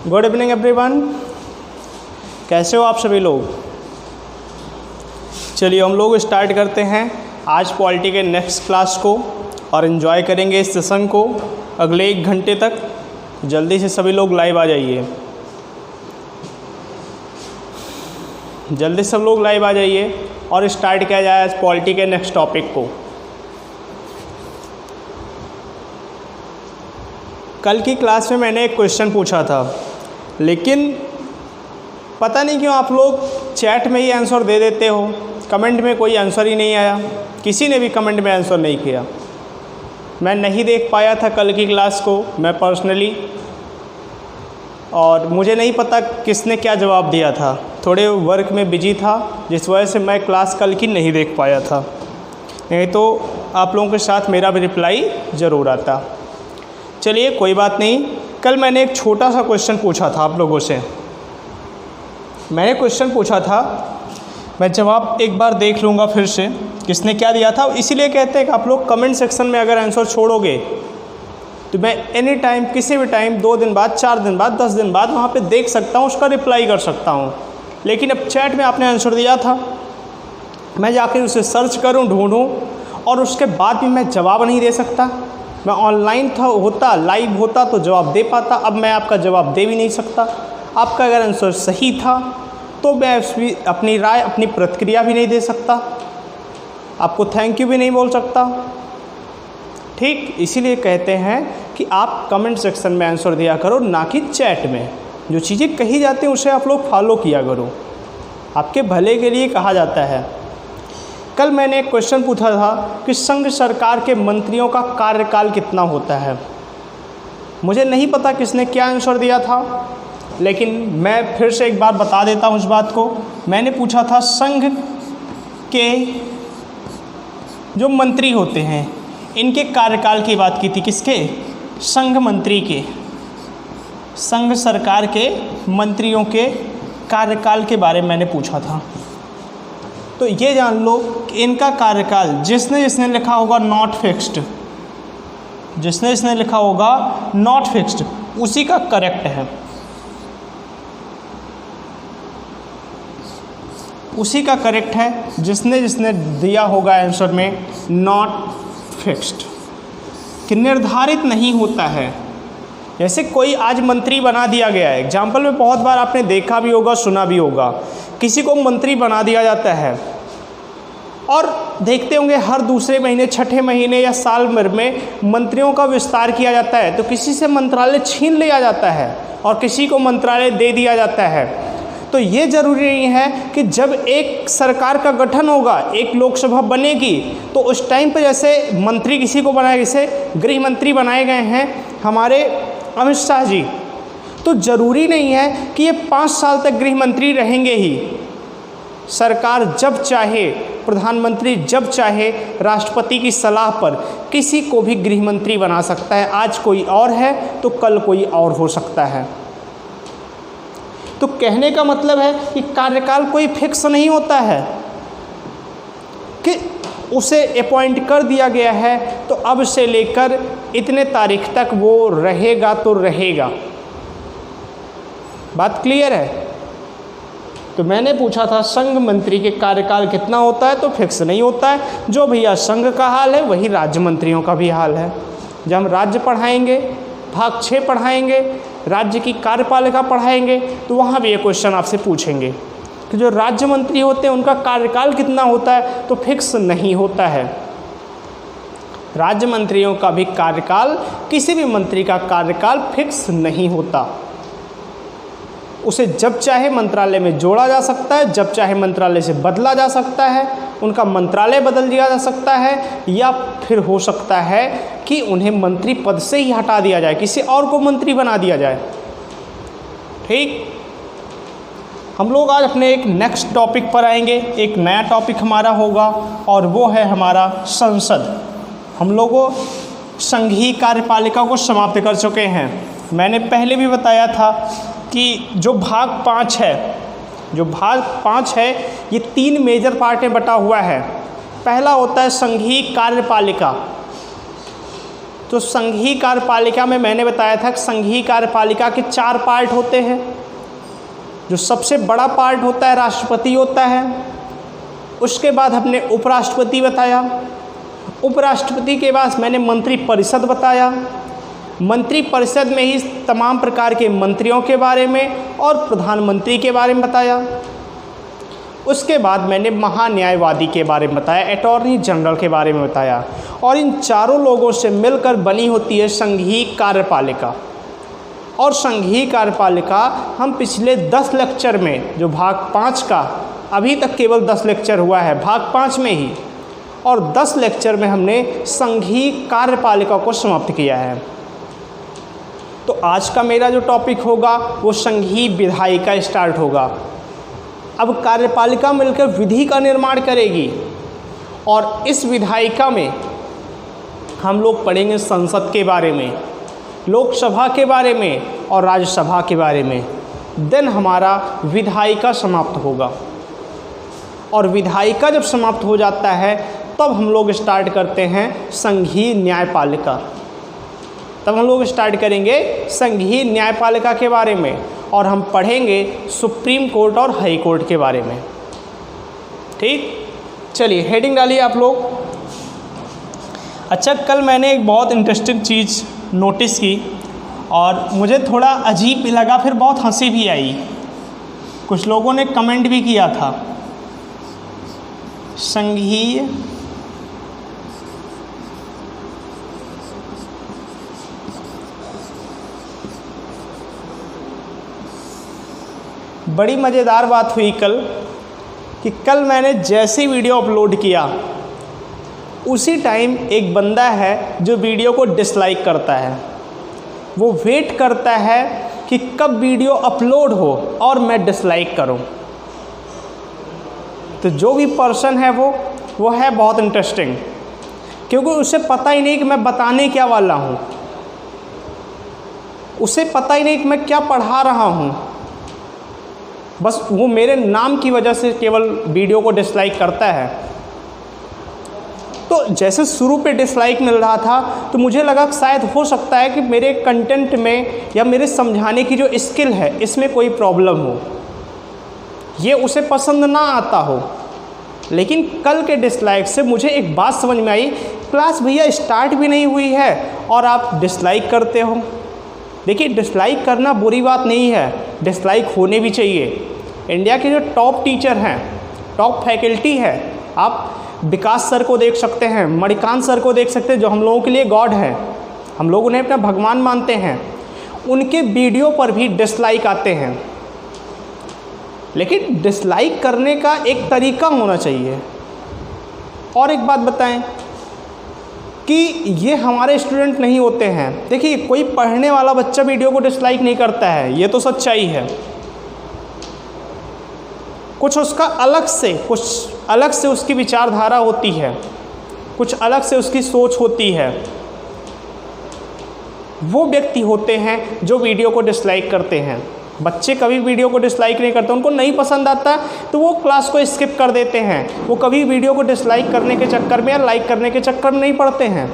Good evening everyone, कैसे हो आप सभी लोग। चलिए हम लोग स्टार्ट करते हैं आज पॉलिटी के नेक्स्ट क्लास को और इन्जॉय करेंगे इस सेशन को अगले 1 घंटे तक। जल्दी से सभी लोग लाइव आ जाइए, जल्दी से सब लोग लाइव आ जाइए और स्टार्ट किया जाए आज पॉलिटी के नेक्स्ट टॉपिक को। कल की क्लास में मैंने एक क्वेश्चन पूछा था, लेकिन पता नहीं क्यों आप लोग चैट में ही आंसर दे देते हो, कमेंट में कोई आंसर ही नहीं आया। किसी ने भी कमेंट में आंसर नहीं किया। मैं नहीं देख पाया था कल की क्लास को मैं पर्सनली, और मुझे नहीं पता किसने क्या जवाब दिया था। थोड़े वर्क में बिजी था जिस वजह से मैं क्लास कल की नहीं देख पाया था, नहीं तो आप लोगों के साथ मेरा भी रिप्लाई ज़रूर आता। चलिए कोई बात नहीं। कल मैंने एक छोटा सा क्वेश्चन पूछा था आप लोगों से। मैंने क्वेश्चन पूछा था, मैं जवाब एक बार देख लूँगा फिर से किसने क्या दिया था। इसीलिए कहते हैं कि आप लोग कमेंट सेक्शन में अगर आंसर छोड़ोगे तो मैं एनी टाइम किसी भी टाइम 2 दिन बाद, 4 दिन बाद, 10 दिन बाद वहाँ पे देख सकता हूँ, उसका रिप्लाई कर सकता हूँ। लेकिन अब चैट में आपने आंसर दिया था, मैं जाकर उसे सर्च करूँ, ढूंढूँ और उसके बाद भी मैं जवाब नहीं दे सकता। मैं ऑनलाइन होता लाइव होता तो जवाब दे पाता। अब मैं आपका जवाब दे भी नहीं सकता। आपका अगर आंसर सही था तो मैं अपनी राय, अपनी प्रतिक्रिया भी नहीं दे सकता, आपको थैंक यू भी नहीं बोल सकता। ठीक, इसीलिए कहते हैं कि आप कमेंट सेक्शन में आंसर दिया करो, ना कि चैट में। जो चीज़ें कही जाती हैं उसे आप लोग फॉलो किया करो, आपके भले के लिए कहा जाता है। कल मैंने एक क्वेश्चन पूछा था कि संघ सरकार के मंत्रियों का कार्यकाल कितना होता है। मुझे नहीं पता किसने क्या आंसर दिया था, लेकिन मैं फिर से एक बार बता देता हूँ इस बात को। मैंने पूछा था संघ के जो मंत्री होते हैं इनके कार्यकाल की बात की थी। किसके? संघ मंत्री के, संघ सरकार के मंत्रियों के कार्यकाल के बारे में मैंने पूछा था। तो ये जान लो कि इनका कार्यकाल जिसने लिखा होगा नॉट फिक्स्ड, जिसने लिखा होगा नॉट फिक्स्ड उसी का करेक्ट है, उसी का करेक्ट है। जिसने दिया होगा आंसर में नॉट फिक्स्ड, कि निर्धारित नहीं होता है। जैसे कोई आज मंत्री बना दिया गया है, एग्जाम्पल में बहुत बार आपने देखा भी होगा, सुना भी होगा, किसी को मंत्री बना दिया जाता है और देखते होंगे हर दूसरे महीने, छठे महीने या साल भर में मंत्रियों का विस्तार किया जाता है। तो किसी से मंत्रालय छीन लिया जाता है और किसी को मंत्रालय दे दिया जाता है। तो ये ज़रूरी नहीं है कि जब एक सरकार का गठन होगा, एक लोकसभा बनेगी, तो उस टाइम पर जैसे मंत्री किसी को बनाए, जैसे गृह मंत्री बनाए गए हैं हमारे अमित शाह जी, तो ज़रूरी नहीं है कि ये 5 साल तक गृह मंत्री रहेंगे ही। सरकार जब चाहे, प्रधानमंत्री जब चाहे, राष्ट्रपति की सलाह पर किसी को भी गृह मंत्री बना सकता है। आज कोई और है तो कल कोई और हो सकता है। तो कहने का मतलब है कि कार्यकाल कोई फिक्स नहीं होता है कि उसे अपॉइंट कर दिया गया है तो अब से लेकर इतने तारीख तक वो रहेगा तो रहेगा। बात क्लियर है? तो मैंने पूछा था संघ मंत्री के कार्यकाल कितना होता है, तो फिक्स नहीं होता है। जो भैया संघ का हाल है वही राज्य मंत्रियों का भी हाल है। जब हम राज्य पढ़ाएंगे, भाग 6 पढ़ाएंगे, राज्य की कार्यपालिका पढ़ाएंगे, तो वहाँ भी ये क्वेश्चन आपसे पूछेंगे कि जो राज्य मंत्री होते हैं उनका कार्यकाल कितना होता है, तो फिक्स नहीं होता है। राज्य मंत्रियों का भी कार्यकाल, किसी भी मंत्री का कार्यकाल फिक्स नहीं होता। उसे जब चाहे मंत्रालय में जोड़ा जा सकता है, जब चाहे मंत्रालय से बदला जा सकता है, उनका मंत्रालय बदल दिया जा सकता है, या फिर हो सकता है कि उन्हें मंत्री पद से ही हटा दिया जाए, किसी और को मंत्री बना दिया जाए। ठीक, हम लोग आज अपने एक नेक्स्ट टॉपिक पर आएंगे। एक नया टॉपिक हमारा होगा और वो है हमारा संसद। हम लोगों संघीय कार्यपालिका को समाप्त कर चुके हैं। मैंने पहले भी बताया था कि जो भाग 5 है, जो भाग 5 है ये 3 मेजर पार्ट में बटा हुआ है। पहला होता है संघीय कार्यपालिका। तो तो संघीय कार्यपालिका में मैंने बताया था कि संघीय कार्यपालिका के 4 पार्ट होते हैं। जो सबसे बड़ा पार्ट होता है राष्ट्रपति होता है, उसके बाद हमने उपराष्ट्रपति बताया, उपराष्ट्रपति के बाद मैंने मंत्रिपरिषद बताया, मंत्रिपरिषद में ही तमाम प्रकार के मंत्रियों के बारे में और प्रधानमंत्री के बारे में बताया। उसके बाद मैंने महान्यायवादी के बारे में बताया, अटॉर्नी जनरल के बारे में बताया। और इन चारों लोगों से मिलकर बनी होती है संघीय कार्यपालिका। और संघीय कार्यपालिका हम पिछले 10 लेक्चर में, जो भाग 5 का अभी तक केवल 10 लेक्चर हुआ है भाग 5 में ही, और 10 लेक्चर में हमने संघीय कार्यपालिका को समाप्त किया है। तो आज का मेरा जो टॉपिक होगा वो संघीय विधायिका स्टार्ट होगा। अब कार्यपालिका मिलकर विधि का निर्माण करेगी और इस विधायिका में हम लोग पढ़ेंगे संसद के बारे में, लोकसभा के बारे में और राज्यसभा के बारे में। देन हमारा विधायिका समाप्त होगा और विधायिका जब समाप्त हो जाता है तब हम लोग स्टार्ट करते हैं संघीय न्यायपालिका। तब हम लोग स्टार्ट करेंगे संघीय न्यायपालिका के बारे में और हम पढ़ेंगे सुप्रीम कोर्ट और हाई कोर्ट के बारे में। ठीक, चलिए हेडिंग डालिए आप लोग। अच्छा, कल मैंने एक बहुत इंटरेस्टिंग चीज़ नोटिस की और मुझे थोड़ा अजीब भी लगा, फिर बहुत हंसी भी आई। कुछ लोगों ने कमेंट भी किया था। संघीय बड़ी मज़ेदार बात हुई कल कि कल मैंने जैसे वीडियो अपलोड किया उसी टाइम एक बंदा है जो वीडियो को डिसलाइक करता है। वो वेट करता है कि कब वीडियो अपलोड हो और मैं डिसलाइक करूं। तो जो भी पर्सन है वो है बहुत इंटरेस्टिंग, क्योंकि उसे पता ही नहीं कि मैं बताने क्या वाला हूं, उसे पता ही नहीं कि मैं क्या पढ़ा रहा हूं। बस वो मेरे नाम की वजह से केवल वीडियो को डिसलाइक करता है। तो जैसे शुरू पे डिसलाइक मिल रहा था तो मुझे लगा कि शायद हो सकता है कि मेरे कंटेंट में या मेरे समझाने की जो स्किल है इसमें कोई प्रॉब्लम हो, ये उसे पसंद ना आता हो। लेकिन कल के डिसलाइक से मुझे एक बात समझ में आई, क्लास भैया स्टार्ट भी नहीं हुई है और आप डिसलाइक करते हो। देखिए, डिसलाइक करना बुरी बात नहीं है, डिसलाइक होने भी चाहिए। इंडिया के जो टॉप टीचर हैं, टॉप फैकल्टी है, आप विकास सर को देख सकते हैं, मणिकांत सर को देख सकते हैं, जो हम लोगों के लिए गॉड हैं, हम लोग उन्हें अपना भगवान मानते हैं। उनके वीडियो पर भी डिसलाइक आते हैं, लेकिन डिसलाइक करने का एक तरीका होना चाहिए। और एक बात बताएं कि ये हमारे स्टूडेंट नहीं होते हैं। देखिए, कोई पढ़ने वाला बच्चा वीडियो को डिसलाइक नहीं करता है, ये तो सच्चाई है। कुछ अलग से उसकी विचारधारा होती है, कुछ अलग से उसकी सोच होती है। वो व्यक्ति होते हैं जो वीडियो को डिसलाइक करते हैं। बच्चे कभी वीडियो को डिसलाइक नहीं करते, उनको नहीं पसंद आता तो वो क्लास को स्किप कर देते हैं। वो कभी वीडियो को डिसलाइक करने के चक्कर में या लाइक करने के चक्कर में नहीं पड़ते हैं।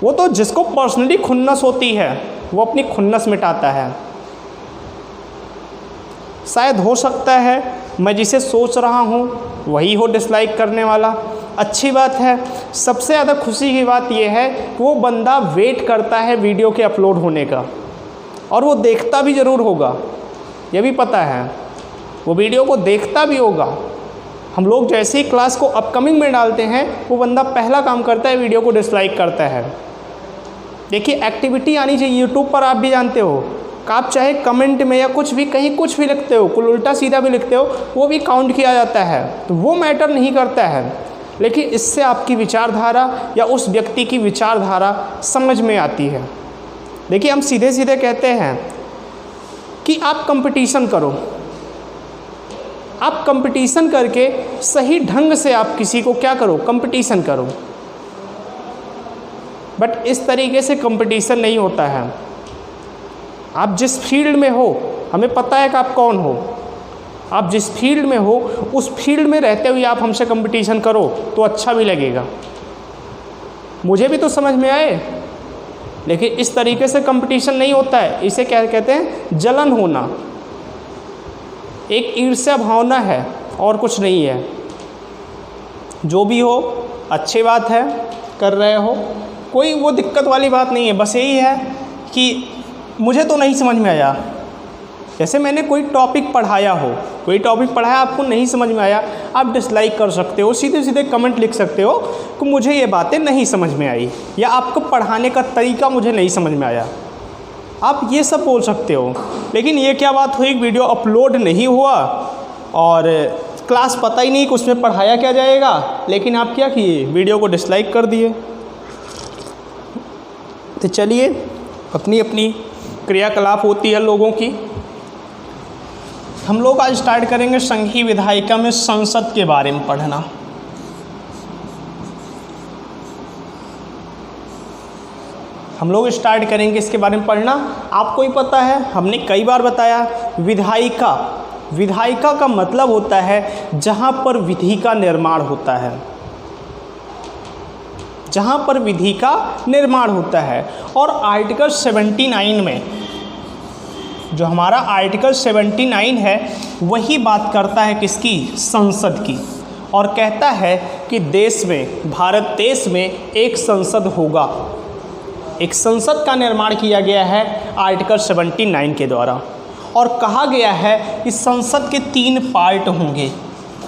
वो तो जिसको पर्सनली खुन्नस होती है वो अपनी खुन्नस मिटाता है। शायद हो सकता है मैं जिसे सोच रहा हूँ वही हो डिसलाइक करने वाला। अच्छी बात है। सबसे ज़्यादा खुशी की बात यह है कि वो बंदा वेट करता है वीडियो के अपलोड होने का, और वो देखता भी ज़रूर होगा, ये भी पता है, वो वीडियो को देखता भी होगा। हम लोग जैसे ही क्लास को अपकमिंग में डालते हैं वो बंदा पहला काम करता है वीडियो को डिसलाइक करता है। देखिए, एक्टिविटी आनी चाहिए। यूट्यूब पर आप भी जानते हो, आप चाहे कमेंट में या कुछ भी कहीं कुछ भी लिखते हो, कुछ उल्टा सीधा भी लिखते हो, वो भी काउंट किया जाता है। तो वो मैटर नहीं करता है, लेकिन इससे आपकी विचारधारा या उस व्यक्ति की विचारधारा समझ में आती है। देखिए, हम सीधे सीधे कहते हैं कि आप कंपटीशन करो, आप कंपटीशन करके सही ढंग से आप किसी को क्या करो, कंपटीशन करो। बट इस तरीके से कंपटीशन नहीं होता है। आप जिस फील्ड में हो, हमें पता है कि आप कौन हो, आप जिस फील्ड में हो उस फील्ड में रहते हुए आप हमसे कंपटीशन करो तो अच्छा भी लगेगा। मुझे भी तो समझ में आए। लेकिन इस तरीके से कंपटीशन नहीं होता है, इसे क्या कहते हैं, जलन होना, एक ईर्ष्या भावना है और कुछ नहीं है। जो भी हो अच्छी बात है, कर रहे हो, कोई वो दिक्कत वाली बात नहीं है। बस यही है कि मुझे तो नहीं समझ में आया। जैसे मैंने कोई टॉपिक पढ़ाया हो, कोई टॉपिक पढ़ाया आपको नहीं समझ में आया, आप डिसलाइक कर सकते हो, सीधे सीधे कमेंट लिख सकते हो कि मुझे ये बातें नहीं समझ में आई, या आपको पढ़ाने का तरीका मुझे नहीं समझ में आया, आप ये सब बोल सकते हो। लेकिन ये क्या बात हुई, वीडियो अपलोड नहीं हुआ और क्लास पता ही नहीं कि उसमें पढ़ाया क्या जाएगा, लेकिन आप क्या किए, वीडियो को डिसलाइक कर दिए। तो चलिए, अपनी अपनी क्रियाकलाप होती है लोगों की। हम लोग आज स्टार्ट करेंगे संघीय विधायिका में संसद के बारे में पढ़ना। हम लोग स्टार्ट करेंगे इसके बारे में पढ़ना। आपको ही पता है, हमने कई बार बताया, विधायिका, विधायिका का मतलब होता है जहाँ पर विधि का निर्माण होता है, जहाँ पर विधि का निर्माण होता है। और आर्टिकल 79 में, जो हमारा आर्टिकल 79 है, वही बात करता है किसकी, संसद की, और कहता है कि देश में, भारत देश में एक संसद होगा। एक संसद का निर्माण किया गया है आर्टिकल 79 के द्वारा, और कहा गया है कि संसद के 3 पार्ट होंगे,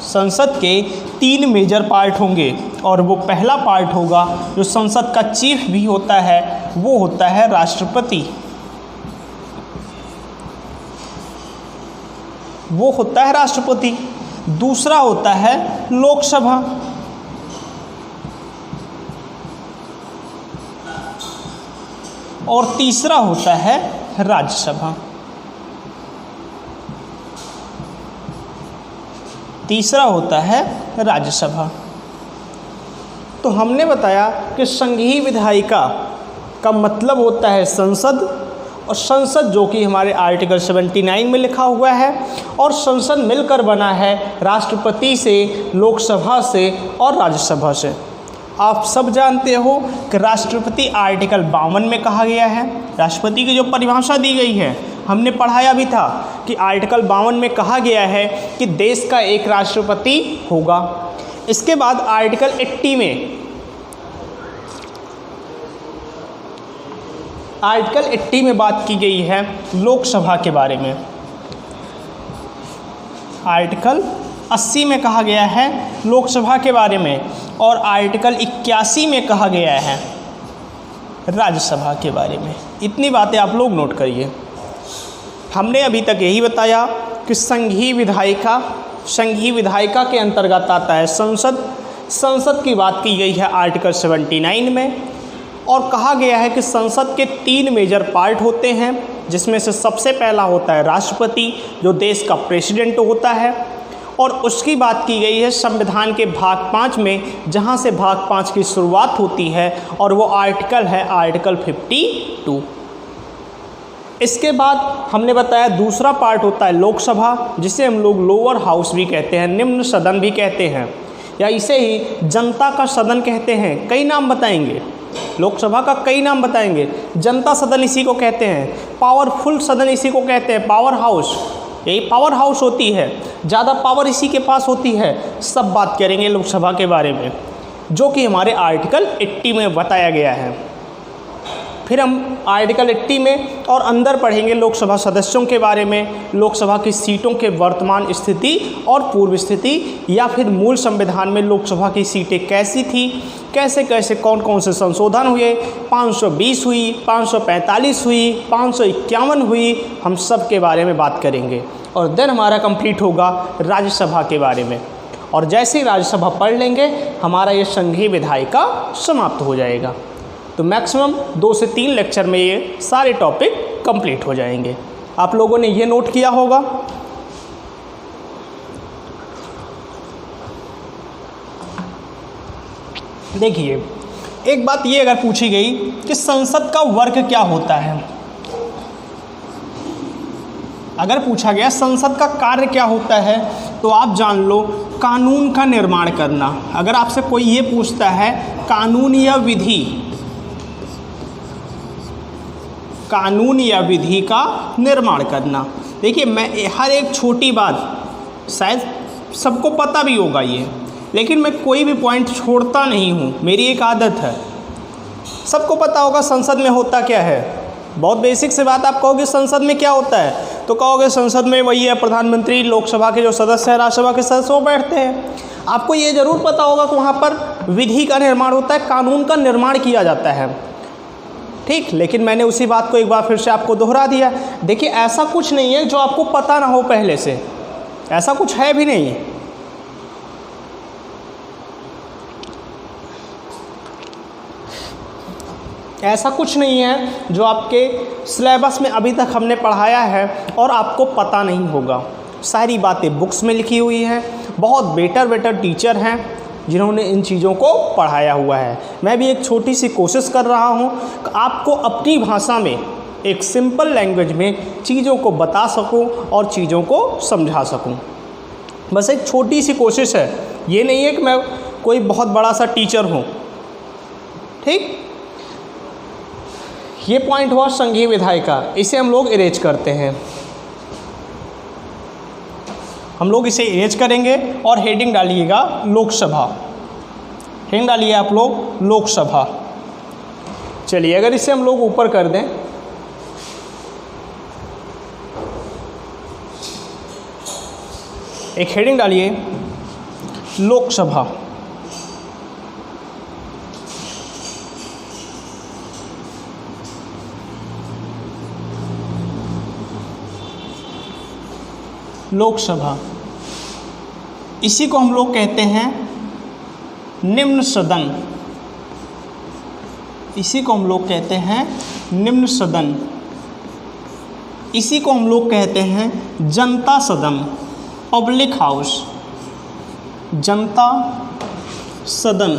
संसद के 3 मेजर पार्ट होंगे। और वो पहला पार्ट होगा जो संसद का चीफ भी होता है, वो होता है राष्ट्रपति, वो होता है राष्ट्रपति। दूसरा होता है लोकसभा, और तीसरा होता है राज्यसभा। तीसरा होता है राज्यसभा। तो हमने बताया कि संघीय विधायिका का मतलब होता है संसद, और संसद जो कि हमारे आर्टिकल 79 में लिखा हुआ है, और संसद मिलकर बना है राष्ट्रपति से, लोकसभा से और राज्यसभा से। आप सब जानते हो कि राष्ट्रपति आर्टिकल 52 में कहा गया है। राष्ट्रपति की जो परिभाषा दी गई है, हमने पढ़ाया भी था कि आर्टिकल 52 में कहा गया है कि देश का एक राष्ट्रपति होगा। इसके बाद आर्टिकल 80 में, आर्टिकल 80 में बात की गई है लोकसभा के बारे में। आर्टिकल 80 में कहा गया है लोकसभा के बारे में, और आर्टिकल 81 में कहा गया है राज्यसभा के बारे में। इतनी बातें आप लोग नोट करिए। हमने अभी तक यही बताया कि संघीय विधायिका, संघीय विधायिका के अंतर्गत आता है संसद। संसद की बात की गई है आर्टिकल 79 में, और कहा गया है कि संसद के 3 मेजर पार्ट होते हैं, जिसमें से सबसे पहला होता है राष्ट्रपति, जो देश का प्रेसिडेंट होता है। और उसकी बात की गई है संविधान के भाग 5 में, जहां से भाग 5 की शुरुआत होती है, और वो आर्टिकल है आर्टिकल 52। इसके बाद हमने बताया दूसरा पार्ट होता है लोकसभा, जिसे हम लोग लोअर हाउस भी कहते हैं, निम्न सदन भी कहते हैं, या इसे ही जनता का सदन कहते हैं। कई नाम बताएंगे, लोकसभा का कई नाम बताएंगे। जनता सदन इसी को कहते हैं, पावरफुल सदन इसी को कहते हैं, पावर हाउस, यही पावर हाउस होती है, ज़्यादा पावर इसी के पास होती है। सब बात करेंगे लोकसभा के बारे में, जो कि हमारे आर्टिकल 80 में बताया गया है। फिर हम आर्टिकल 80 में और अंदर पढ़ेंगे लोकसभा सदस्यों के बारे में, लोकसभा की सीटों के वर्तमान स्थिति और पूर्व स्थिति, या फिर मूल संविधान में लोकसभा की सीटें कैसी थी, कैसे कैसे कौन कौन से संशोधन हुए, 520 हुई, 545 हुई, 551 हुई, हम सब के बारे में बात करेंगे। और देन हमारा कंप्लीट होगा राज्यसभा के बारे में, और जैसे ही राज्यसभा पढ़ लेंगे हमारा ये संघीय विधायिका समाप्त हो जाएगा। तो मैक्सिमम 2 से 3 लेक्चर में ये सारे टॉपिक कंप्लीट हो जाएंगे। आप लोगों ने ये नोट किया होगा। देखिए, एक बात ये अगर पूछी गई कि संसद का वर्क क्या होता है, अगर पूछा गया संसद का कार्य क्या होता है, तो आप जान लो कानून का निर्माण करना। अगर आपसे कोई ये पूछता है कानून या विधि का निर्माण करना। देखिए, मैं हर एक छोटी बात शायद सबको पता भी होगा ये, लेकिन मैं कोई भी पॉइंट छोड़ता नहीं हूँ, मेरी एक आदत है। सबको पता होगा संसद में होता क्या है। बहुत बेसिक से बात, आप कहोगे संसद में क्या होता है, तो कहोगे संसद में वही है, प्रधानमंत्री, लोकसभा के जो सदस्य हैं, राज्यसभा के सदस्य, वो बैठते हैं। आपको ये ज़रूर पता होगा कि वहाँ पर विधि का निर्माण होता है, कानून का निर्माण किया जाता है, ठीक। लेकिन मैंने उसी बात को एक बार फिर से आपको दोहरा दिया। देखिए, ऐसा कुछ नहीं है जो आपको पता ना हो पहले से, ऐसा कुछ है भी नहीं। ऐसा कुछ नहीं है जो आपके सिलेबस में अभी तक हमने पढ़ाया है और आपको पता नहीं होगा। सारी बातें बुक्स में लिखी हुई हैं, बहुत बेटर टीचर हैं जिन्होंने इन चीज़ों को पढ़ाया हुआ है। मैं भी एक छोटी सी कोशिश कर रहा हूँ कि आपको अपनी भाषा में, एक सिंपल लैंग्वेज में चीज़ों को बता सकूँ और चीज़ों को समझा सकूँ। बस एक छोटी सी कोशिश है, ये नहीं है कि मैं कोई बहुत बड़ा सा टीचर हूँ, ठीक। ये पॉइंट हुआ संघीय विधायिका का, इसे हम लोग इरेज करते हैं। हम लोग इसे इरेज करेंगे और हेडिंग डालिएगा लोकसभा। हेडिंग डालिए आप लोग लोकसभा। चलिए, अगर इसे हम लोग ऊपर कर दें, एक हेडिंग डालिए लोकसभा। लोकसभा, इसी को हम लोग कहते हैं निम्न सदन। इसी को हम लोग कहते हैं निम्न सदन। इसी को हम लोग कहते हैं जनता सदन, पब्लिक हाउस, जनता सदन,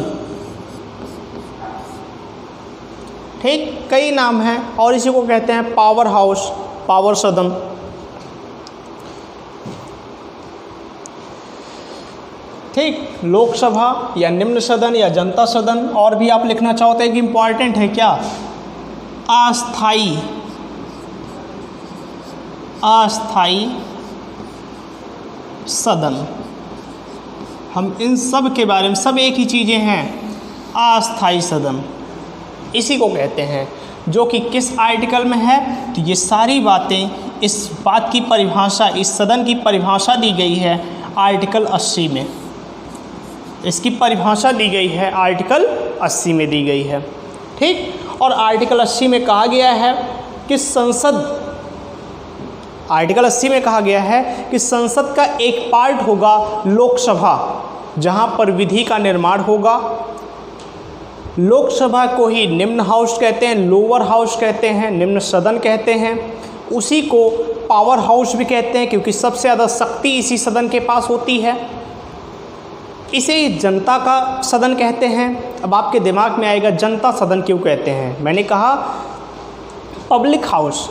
ठीक। कई नाम हैं, और इसी को कहते हैं पावर हाउस, पावर सदन, ठीक। लोकसभा या निम्न सदन या जनता सदन, और भी आप लिखना चाहो तो एक इम्पॉर्टेंट है क्या, अस्थाई, अस्थाई सदन। हम इन सब के बारे में, सब एक ही चीज़ें हैं, अस्थाई सदन इसी को कहते हैं, जो कि किस आर्टिकल में है, तो ये सारी बातें, इस बात की परिभाषा, इस सदन की परिभाषा दी गई है आर्टिकल 80 में। इसकी परिभाषा दी गई है आर्टिकल 80 में दी गई है, ठीक। और आर्टिकल 80 में कहा गया है कि संसद, आर्टिकल 80 में कहा गया है कि संसद का एक पार्ट होगा लोकसभा, जहां पर विधि का निर्माण होगा। लोकसभा को ही निम्न हाउस कहते हैं, लोअर हाउस कहते हैं, निम्न सदन कहते हैं। उसी को पावर हाउस भी कहते हैं, क्योंकि सबसे ज़्यादा शक्ति इसी सदन के पास होती है। इसे जनता का सदन कहते हैं। अब आपके दिमाग में आएगा जनता सदन क्यों कहते हैं। मैंने कहा पब्लिक हाउस,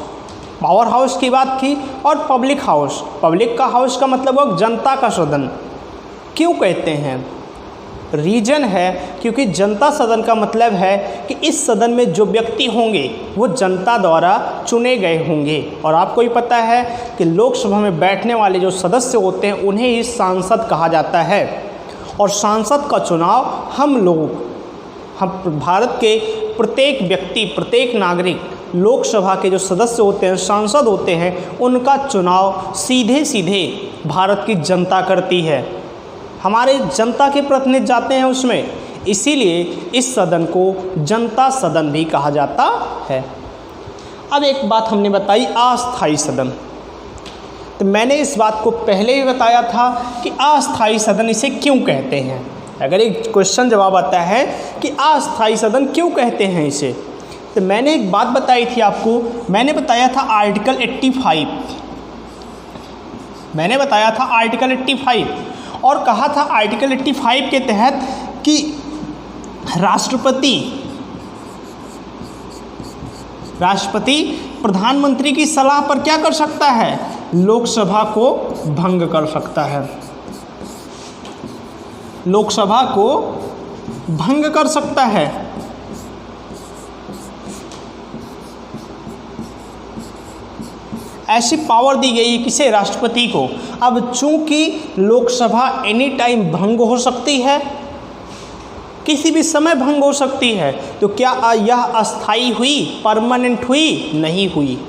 पावर हाउस की बात की, और पब्लिक हाउस, पब्लिक का हाउस का मतलब हो जनता का सदन। क्यों कहते हैं, रीजन है क्योंकि जनता सदन का मतलब है कि इस सदन में जो व्यक्ति होंगे वो जनता द्वारा चुने गए होंगे। और आपको ही पता है कि लोकसभा में बैठने वाले जो सदस्य होते हैं उन्हें ही सांसद कहा जाता है। और सांसद का चुनाव हम भारत के प्रत्येक व्यक्ति, प्रत्येक नागरिक, लोकसभा के जो सदस्य होते हैं, सांसद होते हैं, उनका चुनाव सीधे सीधे भारत की जनता करती है। हमारे जनता के प्रतिनिधि जाते हैं उसमें, इसीलिए इस सदन को जनता सदन भी कहा जाता है। अब एक बात हमने बताई, अस्थाई सदन। तो मैंने इस बात को पहले ही बताया था कि अस्थाई सदन इसे क्यों कहते हैं। अगर एक क्वेश्चन जवाब आता है कि अस्थाई सदन क्यों कहते हैं इसे, तो मैंने एक बात बताई थी आपको। मैंने बताया था आर्टिकल 85, मैंने बताया था आर्टिकल 85, और कहा था आर्टिकल 85 के तहत कि राष्ट्रपति प्रधानमंत्री की सलाह पर क्या कर सकता है, लोकसभा को भंग कर सकता है। लोकसभा को भंग कर सकता है। ऐसी पावर दी गई है किसे? राष्ट्रपति को। अब चूंकि लोकसभा एनी टाइम भंग हो सकती है, किसी भी समय भंग हो सकती है, तो क्या यह अस्थाई हुई, परमानेंट हुई? नहीं हुई।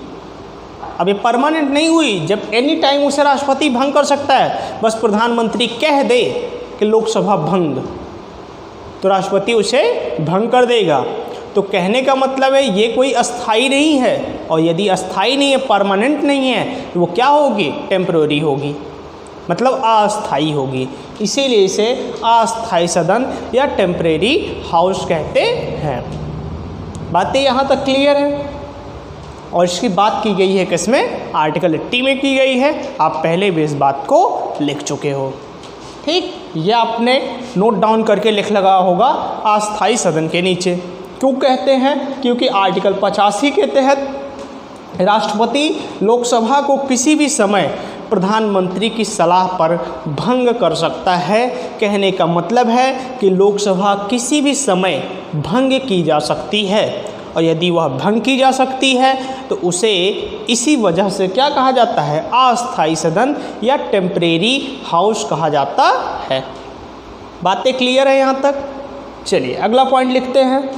अब ये परमानेंट नहीं हुई। जब एनी टाइम उसे राष्ट्रपति भंग कर सकता है, बस प्रधानमंत्री कह दे कि लोकसभा भंग, तो राष्ट्रपति उसे भंग कर देगा। तो कहने का मतलब है ये कोई अस्थाई नहीं है, और यदि अस्थाई नहीं है, परमानेंट नहीं है, तो वो क्या होगी? टेम्पररी होगी, मतलब अस्थाई होगी। इसीलिए इसे अस्थाई सदन या टेम्परेरी हाउस कहते हैं। बातें यहाँ तक क्लियर है। और इसकी बात की गई है किसमें? आर्टिकल 80 में की गई है। आप पहले भी इस बात को लिख चुके हो। ठीक, यह आपने नोट डाउन करके लिख लगा होगा अस्थाई सदन के नीचे। क्यों कहते हैं? क्योंकि आर्टिकल 85 के तहत राष्ट्रपति लोकसभा को किसी भी समय प्रधानमंत्री की सलाह पर भंग कर सकता है। कहने का मतलब है कि लोकसभा किसी भी समय भंग की जा सकती है, और यदि वह भंग की जा सकती है तो उसे इसी वजह से क्या कहा जाता है? अस्थाई सदन या टेम्परेरी हाउस कहा जाता है। बातें क्लियर है यहाँ तक? चलिए अगला पॉइंट लिखते हैं।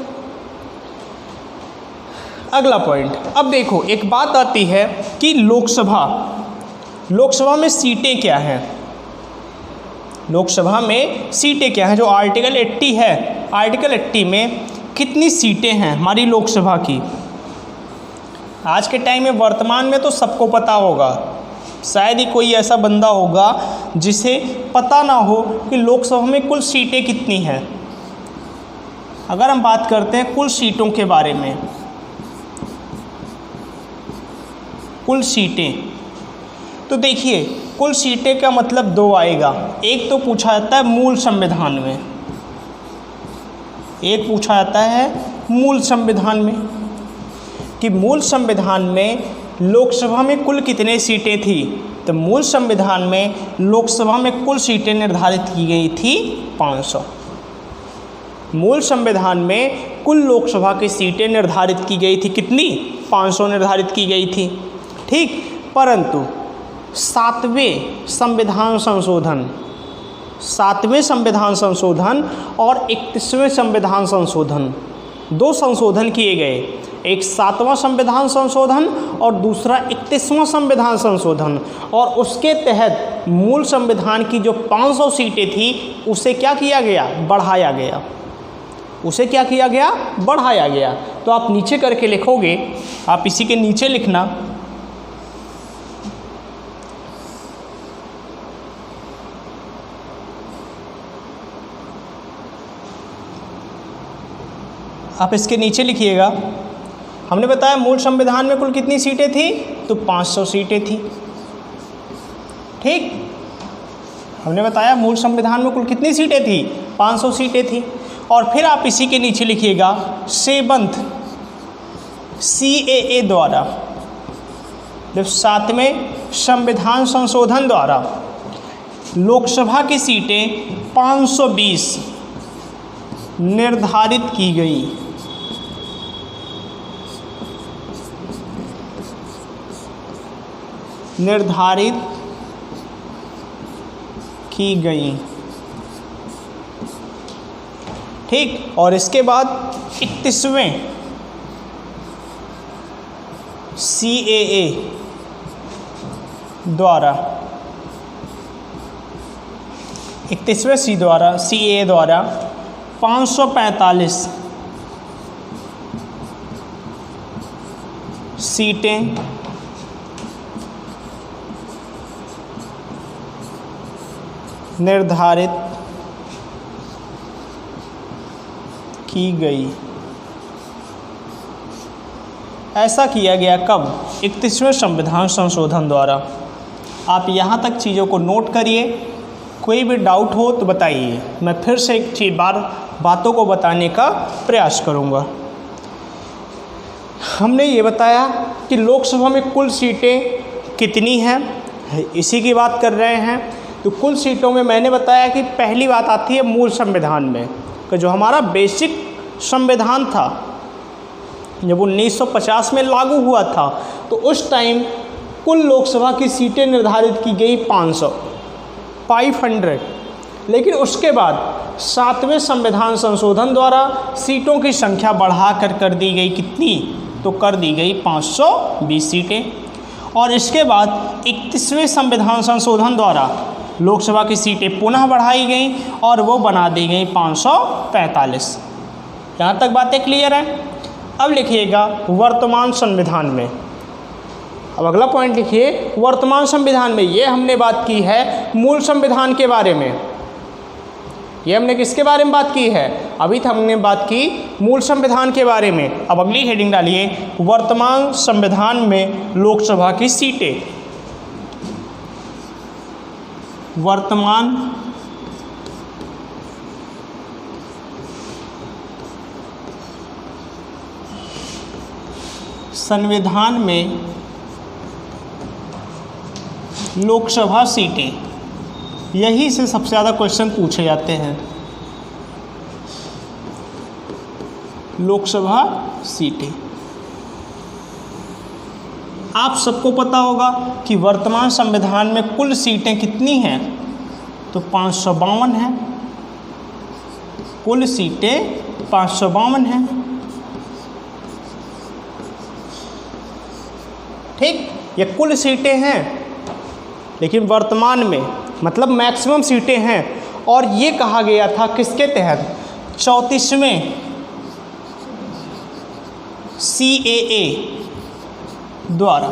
अगला पॉइंट, अब देखो एक बात आती है कि लोकसभा में सीटें क्या हैं? लोकसभा में सीटें क्या हैं? जो आर्टिकल 80 है, आर्टिकल 80 में कितनी सीटें हैं हमारी लोकसभा की? आज के टाइम में वर्तमान में तो सबको पता होगा, शायद ही कोई ऐसा बंदा होगा जिसे पता ना हो कि लोकसभा में कुल सीटें कितनी हैं। अगर हम बात करते हैं कुल सीटों के बारे में, कुल सीटें, तो देखिए कुल सीटें का मतलब दो आएगा। एक तो पूछा जाता है मूल संविधान में, एक पूछा जाता है मूल संविधान में कि मूल संविधान में लोकसभा में कुल कितने सीटें थी। तो मूल संविधान में लोकसभा में कुल सीटें निर्धारित की गई थी 500। मूल संविधान में कुल लोकसभा की सीटें निर्धारित की गई थी कितनी? 500 निर्धारित की गई थी। ठीक, परंतु 7वें संविधान संशोधन और 31वें संविधान संशोधन, दो संशोधन किए गए। एक 7वां संविधान संशोधन और दूसरा 31वां संविधान संशोधन, और उसके तहत मूल संविधान की जो 500 सीटें थी उसे क्या किया गया? बढ़ाया गया। उसे क्या किया गया? बढ़ाया गया। तो आप नीचे करके लिखोगे, आप इसी के नीचे लिखना, आप इसके नीचे लिखिएगा। हमने बताया मूल संविधान में कुल कितनी सीटें थी? तो 500 सीटें थी। ठीक, हमने बताया मूल संविधान में कुल कितनी सीटें थी? 500 सीटें थी। और फिर आप इसी के नीचे लिखिएगा 7th CAA द्वारा, जब 7वें संविधान संशोधन द्वारा लोकसभा की सीटें 520 निर्धारित की गई। ठीक, और इसके बाद 31वें CAA द्वारा, 31वें CAA द्वारा 545 सीटें निर्धारित की गई। ऐसा किया गया कब? 31वें संविधान संशोधन द्वारा। आप यहाँ तक चीज़ों को नोट करिए, कोई भी डाउट हो तो बताइए, मैं फिर से एक बार बातों को बताने का प्रयास करूँगा। हमने ये बताया कि लोकसभा में कुल सीटें कितनी हैं, इसी की बात कर रहे हैं। तो कुल सीटों में मैंने बताया कि पहली बात आती है मूल संविधान में, कि जो हमारा बेसिक संविधान था जब 1950 में लागू हुआ था तो उस टाइम कुल लोकसभा की सीटें निर्धारित की गई 500, लेकिन उसके बाद 7वें संविधान संशोधन द्वारा सीटों की संख्या बढ़ाकर कर दी गई कितनी, तो कर दी गई 520 सीटें। और इसके बाद 31वें संविधान संशोधन द्वारा लोकसभा की सीटें पुनः बढ़ाई गई और वो बना दी गई 545। यहाँ तक बातें क्लियर हैं। अब लिखिएगा वर्तमान संविधान में। अब अगला पॉइंट लिखिए वर्तमान संविधान में। ये हमने बात की है मूल संविधान के बारे में। ये हमने किसके बारे में बात की है, अभी तक हमने बात की मूल संविधान के बारे में। अब अगली हेडिंग डालिए वर्तमान संविधान में लोकसभा की सीटें। वर्तमान संविधान में लोकसभा सीटें, यही से सबसे ज़्यादा क्वेश्चन पूछे जाते हैं। लोकसभा सीटें आप सबको पता होगा कि वर्तमान संविधान में कुल सीटें कितनी हैं, तो 552 हैं। कुल सीटें 552 हैं। ठीक, ये कुल सीटें हैं, लेकिन वर्तमान में मतलब मैक्सिमम सीटें हैं। और ये कहा गया था किसके तहत, 34वें CAA द्वारा।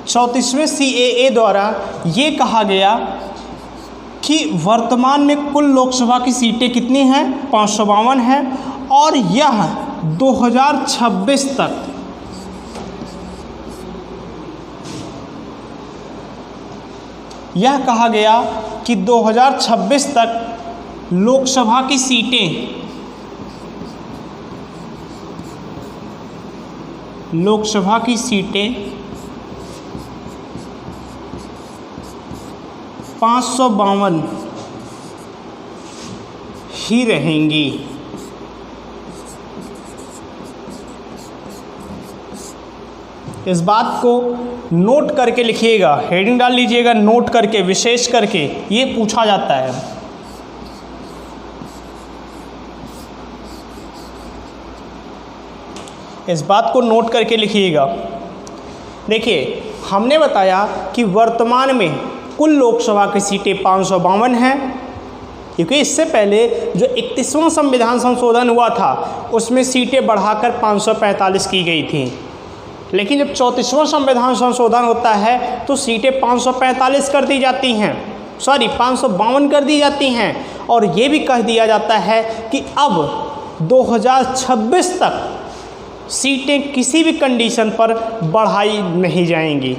34वें CAA द्वारा ये कहा गया कि वर्तमान में कुल लोकसभा की सीटें कितनी हैं, 552 हैं। और यह 2026 तक यह कहा गया कि 2026 तक लोकसभा की सीटें 552 ही रहेंगी। इस बात को नोट करके लिखिएगा, हेडिंग डाल लीजिएगा नोट करके, विशेष करके ये पूछा जाता है। इस बात को नोट करके लिखिएगा। देखिए हमने बताया कि वर्तमान में कुल लोकसभा की सीटें 552 हैं, क्योंकि इससे पहले जो 31वां संविधान संशोधन हुआ था उसमें सीटें बढ़ाकर 545 की गई थी। लेकिन जब 34वां संविधान संशोधन होता है तो सीटें 545 कर दी जाती हैं, 552 कर दी जाती हैं। और ये भी कह दिया जाता है कि अब 2026 तक सीटें किसी भी कंडीशन पर बढ़ाई नहीं जाएंगी।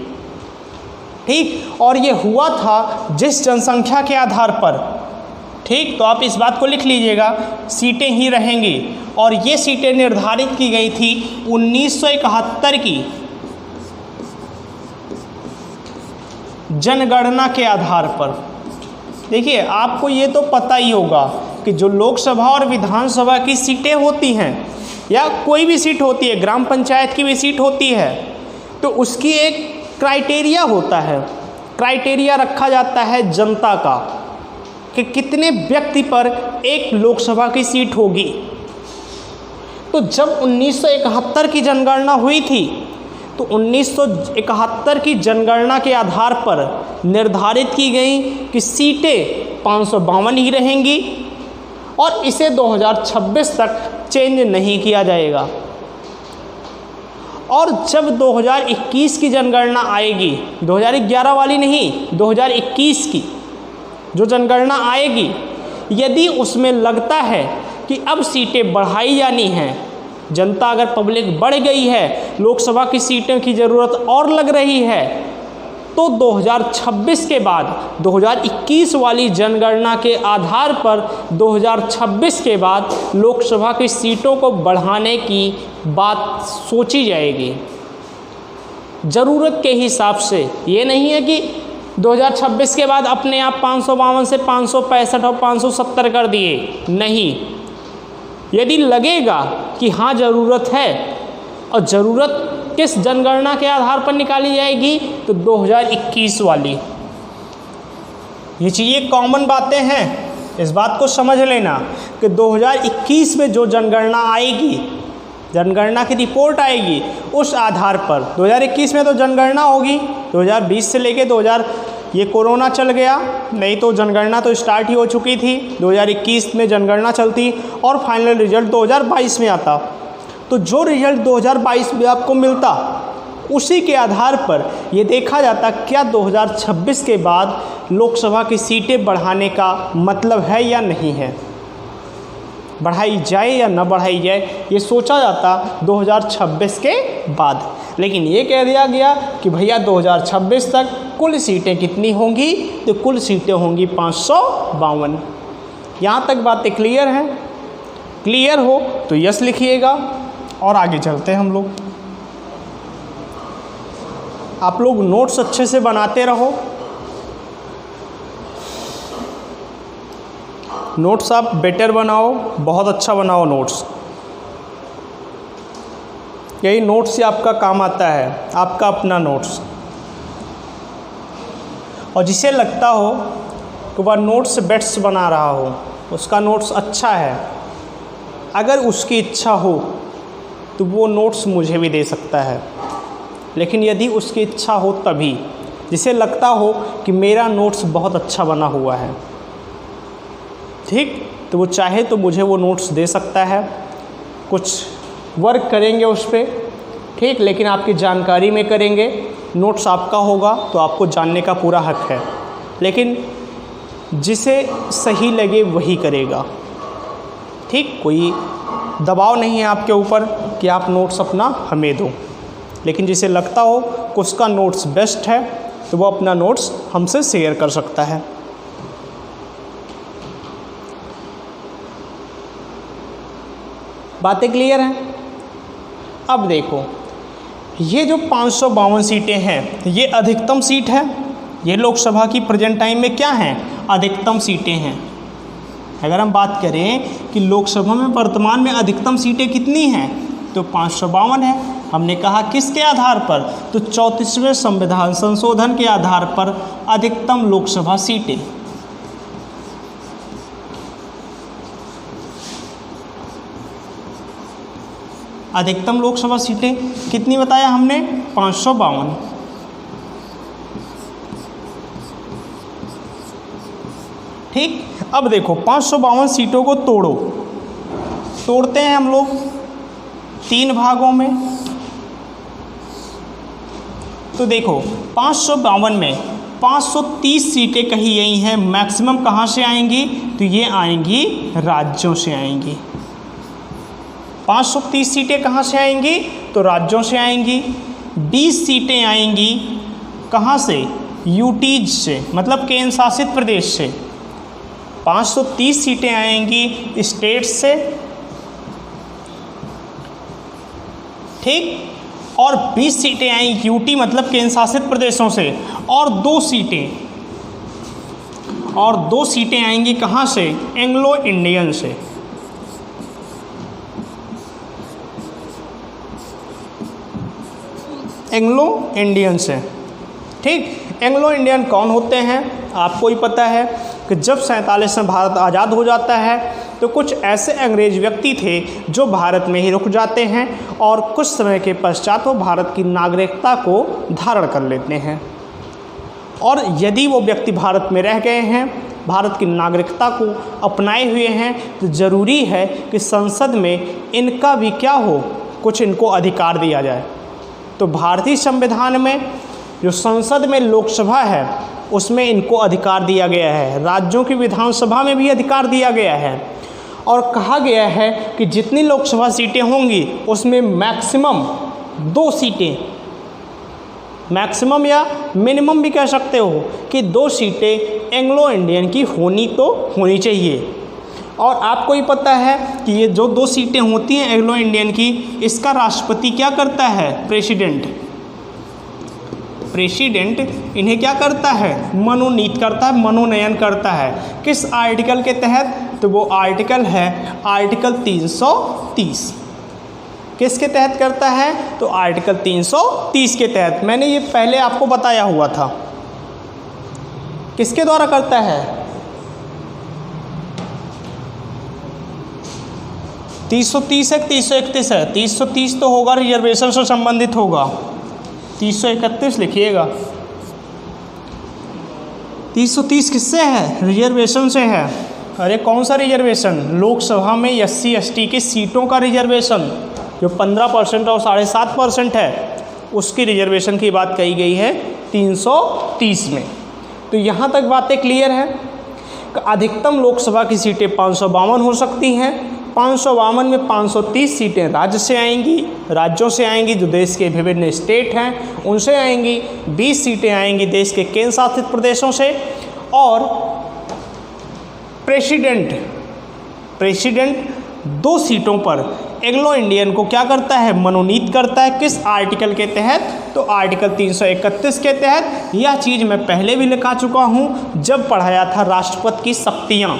ठीक, और ये हुआ था जिस जनसंख्या के आधार पर। ठीक, तो आप इस बात को लिख लीजिएगा, सीटें ही रहेंगी। और ये सीटें निर्धारित की गई थी 1971 की जनगणना के आधार पर। देखिए आपको ये तो पता ही होगा कि जो लोकसभा और विधानसभा की सीटें होती हैं या कोई भी सीट होती है, ग्राम पंचायत की भी सीट होती है, तो उसकी एक क्राइटेरिया होता है। क्राइटेरिया रखा जाता है जनता का कि कितने व्यक्ति पर एक लोकसभा की सीट होगी। तो जब 1971 की जनगणना हुई थी तो 1971 की जनगणना के आधार पर निर्धारित की गई कि सीटें 552 ही रहेंगी और इसे 2026 तक चेंज नहीं किया जाएगा। और जब 2021 की जनगणना आएगी, 2011 वाली नहीं, 2021 की जो जनगणना आएगी, यदि उसमें लगता है कि अब सीटें बढ़ाई जानी हैं, जनता अगर पब्लिक बढ़ गई है, लोकसभा की सीटों की ज़रूरत और लग रही है, तो 2026 के बाद 2021 वाली जनगणना के आधार पर 2026 के बाद लोकसभा की सीटों को बढ़ाने की बात सोची जाएगी ज़रूरत के हिसाब से। ये नहीं है कि 2026 के बाद अपने आप 552 से 565 और 570 कर दिए, नहीं। यदि लगेगा कि हाँ ज़रूरत है, और ज़रूरत किस जनगणना के आधार पर निकाली जाएगी, तो 2021 वाली। ये चीज़ें कॉमन बातें हैं, इस बात को समझ लेना कि 2021 में जो जनगणना आएगी, जनगणना की रिपोर्ट आएगी, उस आधार पर 2021 में तो जनगणना होगी। 2020 से लेके 2000 ये कोरोना चल गया, नहीं तो जनगणना तो स्टार्ट ही हो चुकी थी। 2021 में जनगणना चलती और फाइनल रिजल्ट 2022 में आता। तो जो रिजल्ट 2022 में आपको मिलता, उसी के आधार पर ये देखा जाता क्या 2026 के बाद लोकसभा की सीटें बढ़ाने का मतलब है या नहीं है, बढ़ाई जाए या न बढ़ाई जाए, ये सोचा जाता 2026 के बाद। लेकिन ये कह दिया गया कि भैया 2026 तक कुल सीटें कितनी होंगी, तो कुल सीटें होंगी 552। यहाँ तक बातें क्लियर हैं? क्लियर हो तो यस लिखिएगा और आगे चलते हैं हम लोग। आप लोग नोट्स अच्छे से बनाते रहो, नोट्स आप बेटर बनाओ, बहुत अच्छा बनाओ नोट्स। यही नोट्स से आपका काम आता है, आपका अपना नोट्स। और जिसे लगता हो कि वह नोट्स बेस्ट बना रहा हो, उसका नोट्स अच्छा है, अगर उसकी इच्छा हो तो वो नोट्स मुझे भी दे सकता है। लेकिन यदि उसकी इच्छा हो तभी, जिसे लगता हो कि मेरा नोट्स बहुत अच्छा बना हुआ है, ठीक, तो वो चाहे तो मुझे वो नोट्स दे सकता है, कुछ वर्क करेंगे उस पर, ठीक, लेकिन आपकी जानकारी में करेंगे। नोट्स आपका होगा तो आपको जानने का पूरा हक है, लेकिन जिसे सही लगे वही करेगा, ठीक। कोई दबाव नहीं है आपके ऊपर कि आप नोट्स अपना हमें दो, लेकिन जिसे लगता हो कि उसका नोट्स बेस्ट है तो वो अपना नोट्स हमसे शेयर कर सकता है। बातें क्लियर हैं? अब देखो, ये जो 552 सीटें हैं, ये अधिकतम सीट है। ये लोकसभा की प्रेजेंट टाइम में क्या हैं? अधिकतम सीटें हैं। अगर हम बात करें कि लोकसभा में वर्तमान में अधिकतम सीटें कितनी हैं, तो 552 है। हमने कहा किसके आधार पर? तो 34वें संविधान संशोधन के आधार पर अधिकतम लोकसभा सीटें। अधिकतम लोकसभा सीटें कितनी बताया हमने? 552। ठीक, अब देखो 552 सीटों को तोड़ते हैं हम लोग 3 भागों में। तो देखो 552 में 530 सीटें कहीं यही हैं, मैक्सिमम कहाँ से आएंगी? तो ये आएंगी राज्यों से आएंगी। 530 सीटें कहाँ से आएंगी? तो राज्यों से आएंगी। 20 सीटें आएंगी कहाँ से? यूटीज से, मतलब केंद्र शासित प्रदेश से। 530 सीटें आएंगी स्टेट से, ठीक, और 20 सीटें आएंगी यूटी मतलब केंद्र शासित प्रदेशों से, और 2 सीटें आएंगी कहाँ से? एंग्लो इंडियन से। एंग्लो इंडियन से, ठीक। एंग्लो इंडियन कौन होते हैं? आपको ही पता है कि जब 47 में भारत आज़ाद हो जाता है तो कुछ ऐसे अंग्रेज व्यक्ति थे जो भारत में ही रुक जाते हैं और कुछ समय के पश्चात वो भारत की नागरिकता को धारण कर लेते हैं। और यदि वो व्यक्ति भारत में रह गए हैं, भारत की नागरिकता को अपनाए हुए हैं, तो ज़रूरी है कि संसद में इनका भी क्या हो, कुछ इनको अधिकार दिया जाए। तो भारतीय संविधान में जो संसद में लोकसभा है उसमें इनको अधिकार दिया गया है, राज्यों की विधानसभा में भी अधिकार दिया गया है, और कहा गया है कि जितनी लोकसभा सीटें होंगी उसमें मैक्सिमम 2 सीटें, मैक्सिमम या मिनिमम भी कह सकते हो कि 2 सीटें एंग्लो इंडियन की होनी चाहिए। और आपको ही पता है कि ये जो 2 सीटें होती हैं एंग्लो इंडियन की, इसका राष्ट्रपति क्या करता है? प्रेसिडेंट। प्रेसिडेंट इन्हें क्या करता है, मनोनीत करता है, मनोनयन करता है। किस आर्टिकल के तहत, तो वो आर्टिकल है आर्टिकल 330। किसके तहत करता है, तो आर्टिकल 330 के तहत। मैंने ये पहले आपको बताया हुआ था। किसके द्वारा करता है, 330 है, 331 है। 330 तो होगा, रिजर्वेशन से संबंधित होगा। 331 लिखिएगा। 330 किससे है, रिजर्वेशन से है। अरे कौन सा रिजर्वेशन, लोकसभा में SC ST की सीटों का रिजर्वेशन, जो 15% और 7.5% है, उसकी रिजर्वेशन की बात कही गई है 330 में। तो यहाँ तक बातें क्लियर है। अधिकतम लोकसभा की सीटें 552 हो सकती हैं। 552 में 530 सीटें राज्य से आएंगी, राज्यों से आएंगी, जो देश के विभिन्न स्टेट हैं उनसे आएंगी। 20 सीटें आएंगी देश के केंद्र शासित प्रदेशों से। और प्रेसिडेंट 2 सीटों पर एंग्लो इंडियन को क्या करता है, मनोनीत करता है। किस आर्टिकल के तहत, तो आर्टिकल 331 के तहत। यह चीज़ मैं पहले भी लिखा चुका हूँ जब पढ़ाया था राष्ट्रपति की शक्तियाँ।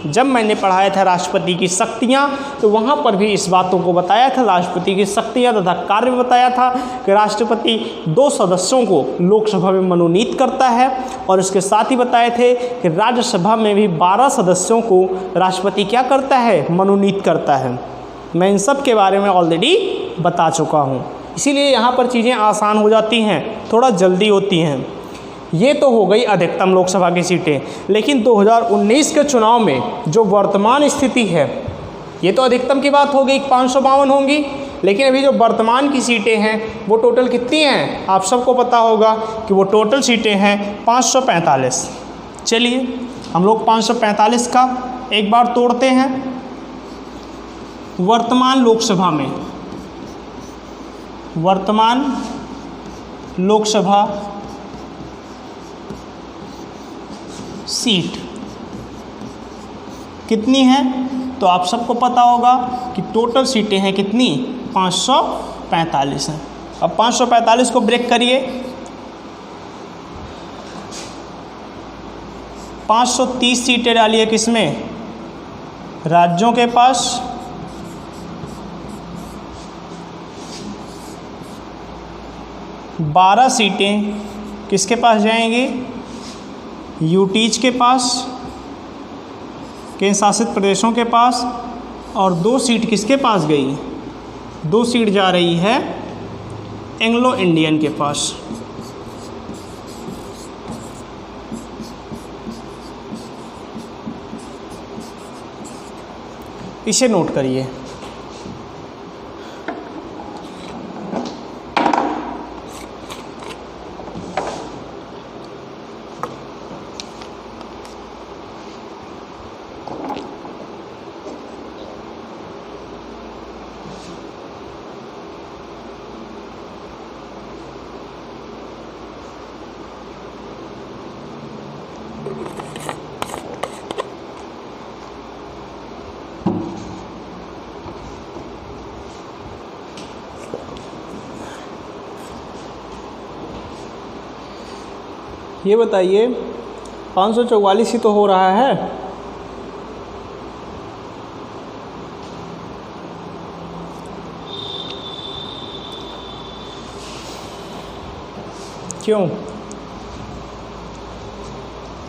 जब मैंने पढ़ाया था राष्ट्रपति की शक्तियाँ, तो वहाँ पर भी इस बातों को बताया था, राष्ट्रपति की शक्तियाँ तथा कार्य बताया था कि राष्ट्रपति 2 सदस्यों को लोकसभा में मनोनीत करता है। और इसके साथ ही बताए थे कि राज्यसभा में भी 12 सदस्यों को राष्ट्रपति क्या करता है, मनोनीत करता है। मैं इन सब के बारे में ऑलरेडी बता चुका हूँ, इसीलिए यहाँ पर चीज़ें आसान हो जाती हैं, थोड़ा जल्दी होती हैं। ये तो हो गई अधिकतम लोकसभा की सीटें। लेकिन 2019 के चुनाव में जो वर्तमान स्थिति है, ये तो अधिकतम की बात हो गई, 552 होंगी। लेकिन अभी जो वर्तमान की सीटें हैं वो टोटल कितनी हैं, आप सबको पता होगा कि वो टोटल सीटें हैं 545। चलिए हम लोग 545 का एक बार तोड़ते हैं। वर्तमान लोकसभा सीट कितनी है, तो आप सबको पता होगा कि टोटल सीटें हैं कितनी, 545 हैं। अब 545 को ब्रेक करिए, 530 सीटें डालिए किसमें, राज्यों के पास। बारह सीटें किसके पास जाएंगी, यूटीज के पास, केंद्र शासित प्रदेशों के पास। और 2 सीट किसके पास गई, 2 सीट जा रही है एंग्लो इंडियन के पास। इसे नोट करिए। ये बताइए 544 ही तो हो रहा है। क्यों,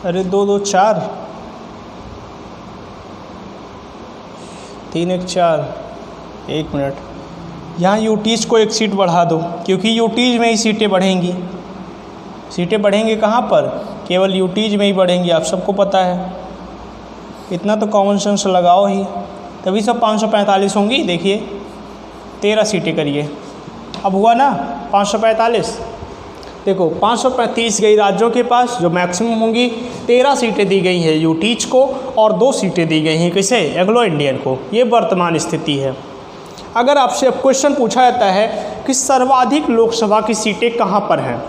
अरे 2 2 4, 3 1 4, 1 मिनट, यहाँ यूटीज को 1 सीट बढ़ा दो, क्योंकि यूटीज में ही सीटें बढ़ेंगी। सीटें बढ़ेंगी कहाँ पर, केवल यूटीज में ही बढ़ेंगी, आप सबको पता है। इतना तो कॉमन सेंस लगाओ ही, तभी सब 545 होंगी। देखिए 13 सीटें करिए, अब हुआ ना 545। देखो 535 गई राज्यों के पास जो मैक्सिमम होंगी, 13 सीटें दी गई हैं यूटीज को और 2 सीटें दी गई हैं किसे, एंग्लो इंडियन को। ये वर्तमान स्थिति है। अगर आपसे अब क्वेश्चन पूछा जाता है कि सर्वाधिक लोकसभा की सीटें कहाँ पर हैं,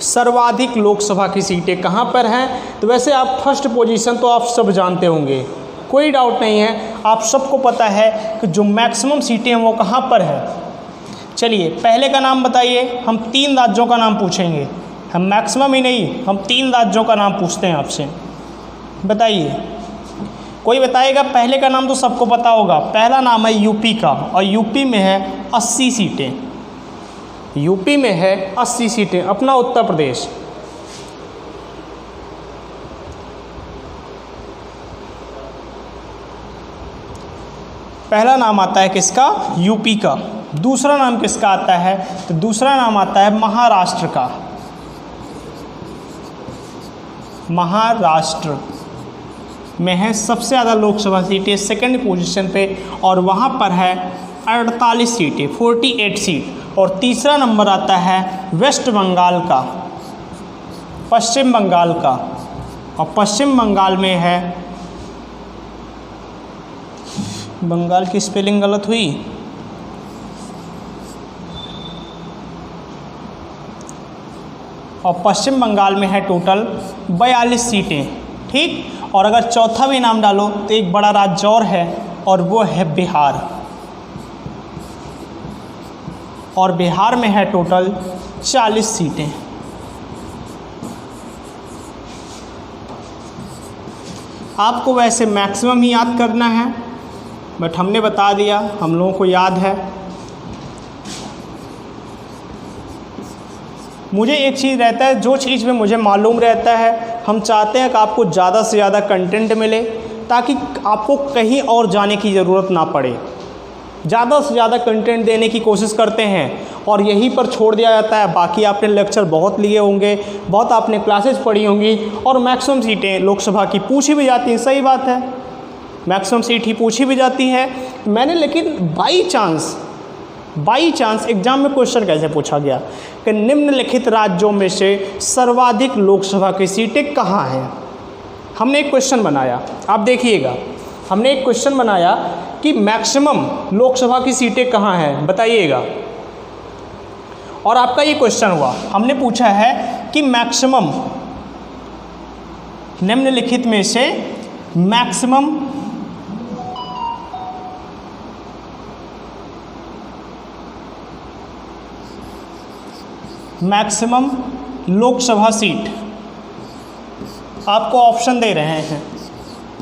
सर्वाधिक लोकसभा की सीटें कहाँ पर हैं, तो वैसे आप फर्स्ट पोजीशन तो आप सब जानते होंगे, कोई डाउट नहीं है, आप सबको पता है कि जो मैक्सिमम सीटें हैं वो कहाँ पर है। चलिए पहले का नाम बताइए। हम 3 राज्यों का नाम पूछेंगे, हम मैक्सिमम ही नहीं, हम 3 राज्यों का नाम पूछते हैं आपसे। बताइए, कोई बताएगा? पहले का नाम तो सबको पता होगा, पहला नाम है यूपी का, और यूपी में है 80 सीटें। यूपी में है 80 सीटें, अपना उत्तर प्रदेश। पहला नाम आता है किसका? यूपी का। दूसरा नाम किसका आता है? तो दूसरा नाम आता है महाराष्ट्र का। महाराष्ट्र में है सबसे ज़्यादा लोकसभा सीटें, सेकंड पोजीशन पे, और वहाँ पर है 48 सीटें, 48 सीट। और तीसरा नंबर आता है वेस्ट बंगाल का, पश्चिम बंगाल का, और पश्चिम बंगाल में है, बंगाल की स्पेलिंग गलत हुई, और पश्चिम बंगाल में है टोटल 42 सीटें। ठीक, और अगर चौथा भी नाम डालो तो एक बड़ा राज्य और है, और वो है बिहार, और बिहार में है टोटल 40 सीटें। आपको वैसे मैक्सिमम ही याद करना है, बट हमने बता दिया, हम लोगों को याद है। मुझे एक चीज़ रहता है, जो चीज़ में मुझे मालूम रहता है, हम चाहते हैं कि आपको ज़्यादा से ज़्यादा कंटेंट मिले, ताकि आपको कहीं और जाने की ज़रूरत ना पड़े। ज़्यादा से ज़्यादा कंटेंट देने की कोशिश करते हैं, और यहीं पर छोड़ दिया जाता है। बाकी आपने लेक्चर बहुत लिए होंगे, बहुत आपने क्लासेस पढ़ी होंगी, और मैक्सिमम सीटें लोकसभा की पूछी भी जाती हैं। सही बात है, मैक्सिमम सीट ही पूछी भी जाती है। मैंने लेकिन बाई चांस एग्जाम में क्वेश्चन कैसे पूछा गया कि निम्नलिखित राज्यों में से सर्वाधिक लोकसभा की सीटें कहाँ हैं। हमने एक क्वेश्चन बनाया, आप देखिएगा, हमने एक क्वेश्चन बनाया कि मैक्सिमम लोकसभा की सीटें कहाँ हैं, बताइएगा। और आपका ये क्वेश्चन हुआ, हमने पूछा है कि मैक्सिमम, निम्नलिखित में से मैक्सिमम लोकसभा सीट, आपको ऑप्शन दे रहे हैं।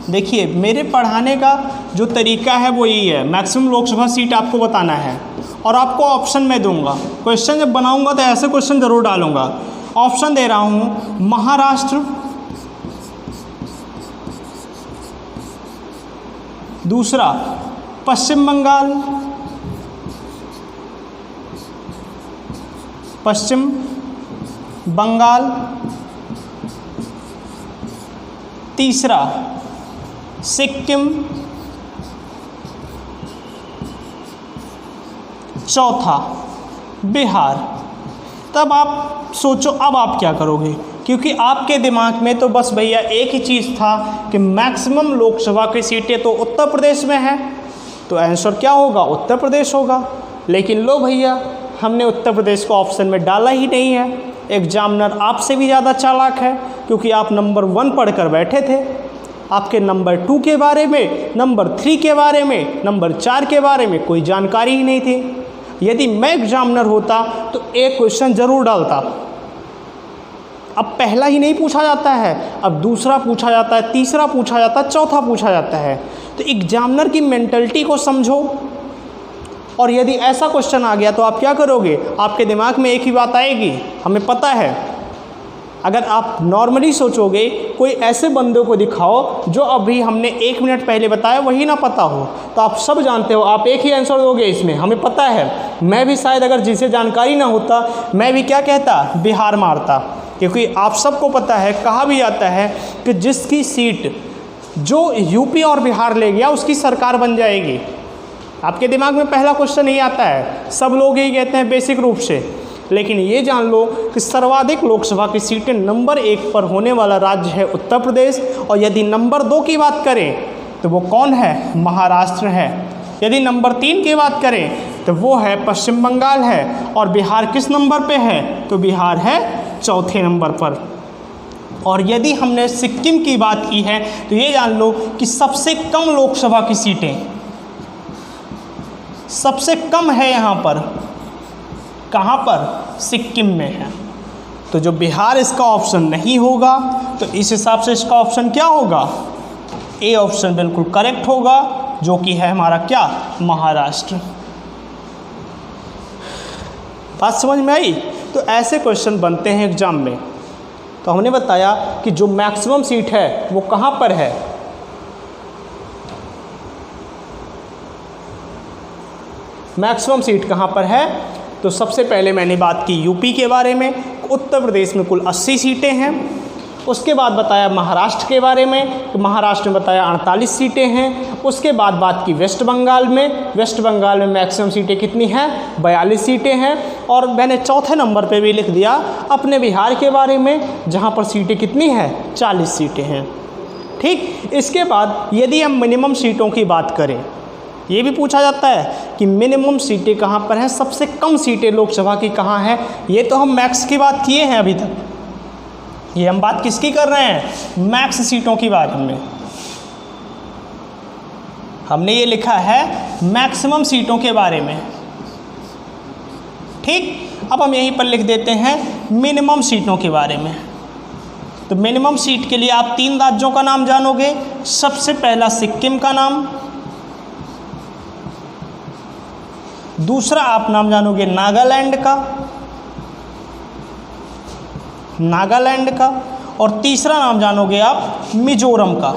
देखिए, मेरे पढ़ाने का जो तरीका है वो यही है, मैक्सिमम लोकसभा सीट आपको बताना है, और आपको ऑप्शन मैं दूंगा। क्वेश्चन जब बनाऊंगा तो ऐसे क्वेश्चन ज़रूर डालूंगा। ऑप्शन दे रहा हूँ, महाराष्ट्र, दूसरा पश्चिम बंगाल, तीसरा सिक्किम, चौथा बिहार। तब आप सोचो अब आप क्या करोगे, क्योंकि आपके दिमाग में तो बस भैया एक ही चीज़ था कि मैक्सिमम लोकसभा की सीटें तो उत्तर प्रदेश में है, तो आंसर क्या होगा? उत्तर प्रदेश होगा। लेकिन लो भैया, हमने उत्तर प्रदेश को ऑप्शन में डाला ही नहीं है। एग्जामिनर आपसे भी ज़्यादा चालाक है, क्योंकि आप नंबर 1 पढ़कर बैठे थे। आपके नंबर 2 के बारे में, नंबर 3 के बारे में, नंबर 4 के बारे में कोई जानकारी ही नहीं थी। यदि मैं एग्जामिनर होता तो एक क्वेश्चन ज़रूर डालता। अब पहला ही नहीं पूछा जाता है, अब दूसरा पूछा जाता है, तीसरा पूछा जाता है, चौथा पूछा जाता है। तो एग्जामिनर की मेंटलिटी को समझो। और यदि ऐसा क्वेश्चन आ गया तो आप क्या करोगे? आपके दिमाग में एक ही बात आएगी, हमें पता है। अगर आप नॉर्मली सोचोगे, कोई ऐसे बंदों को दिखाओ जो अभी हमने 1 मिनट पहले बताया वही ना पता हो, तो आप सब जानते हो, आप एक ही आंसर दोगे इसमें, हमें पता है। मैं भी शायद अगर जिसे जानकारी ना होता, मैं भी क्या कहता? बिहार मारता। क्योंकि आप सबको पता है, कहा भी जाता है कि जिसकी सीट जो यूपी और बिहार ले गया उसकी सरकार बन जाएगी। आपके दिमाग में पहला क्वेश्चन नहीं आता है, सब लोग यही कहते हैं बेसिक रूप से। लेकिन ये जान लो कि सर्वाधिक लोकसभा की सीटें नंबर 1 पर होने वाला राज्य है उत्तर प्रदेश, और यदि नंबर 2 की बात करें तो वो कौन है? महाराष्ट्र है। यदि नंबर 3 की बात करें तो वो है पश्चिम बंगाल है, और बिहार किस नंबर पे है? तो बिहार है चौथे नंबर पर। और यदि हमने सिक्किम की बात की है तो ये जान लो कि सबसे कम लोकसभा की सीटें, सबसे कम है यहाँ पर कहाँ पर? सिक्किम में है। तो जो बिहार इसका ऑप्शन नहीं होगा, तो इस हिसाब से इसका ऑप्शन क्या होगा? ए ऑप्शन बिल्कुल करेक्ट होगा, जो कि है हमारा क्या? महाराष्ट्र। बात समझ में आई? तो ऐसे क्वेश्चन बनते हैं एग्जाम में। तो हमने बताया कि जो मैक्सिमम सीट है वो कहाँ पर है? मैक्सिमम सीट कहाँ पर है? तो सबसे पहले मैंने बात की यूपी के बारे में, उत्तर प्रदेश में कुल 80 सीटें हैं। उसके बाद बताया महाराष्ट्र के बारे में, तो महाराष्ट्र में बताया 48 सीटें हैं। उसके बाद बात की वेस्ट बंगाल में, वेस्ट बंगाल में मैक्सिमम सीटें कितनी हैं? 42 सीटें हैं। और मैंने चौथे नंबर पे भी लिख दिया अपने बिहार के बारे में, जहाँ पर सीटें कितनी हैं? 40 सीटें हैं। ठीक, इसके बाद यदि हम मिनिमम सीटों की बात करें, ये भी पूछा जाता है कि मिनिमम सीटें कहाँ पर हैं, सबसे कम सीटें लोकसभा की कहाँ हैं। ये तो हम मैक्स की बात किए हैं अभी तक, ये हम बात किसकी कर रहे हैं? मैक्स सीटों की बात हमने ये लिखा है मैक्सिमम सीटों के बारे में। ठीक, अब हम यहीं पर लिख देते हैं मिनिमम सीटों के बारे में। तो मिनिमम सीट के लिए आप 3 राज्यों का नाम जानोगे। सबसे पहला सिक्किम का नाम, दूसरा आप नाम जानोगे नागालैंड का, और तीसरा नाम जानोगे आप मिजोरम का।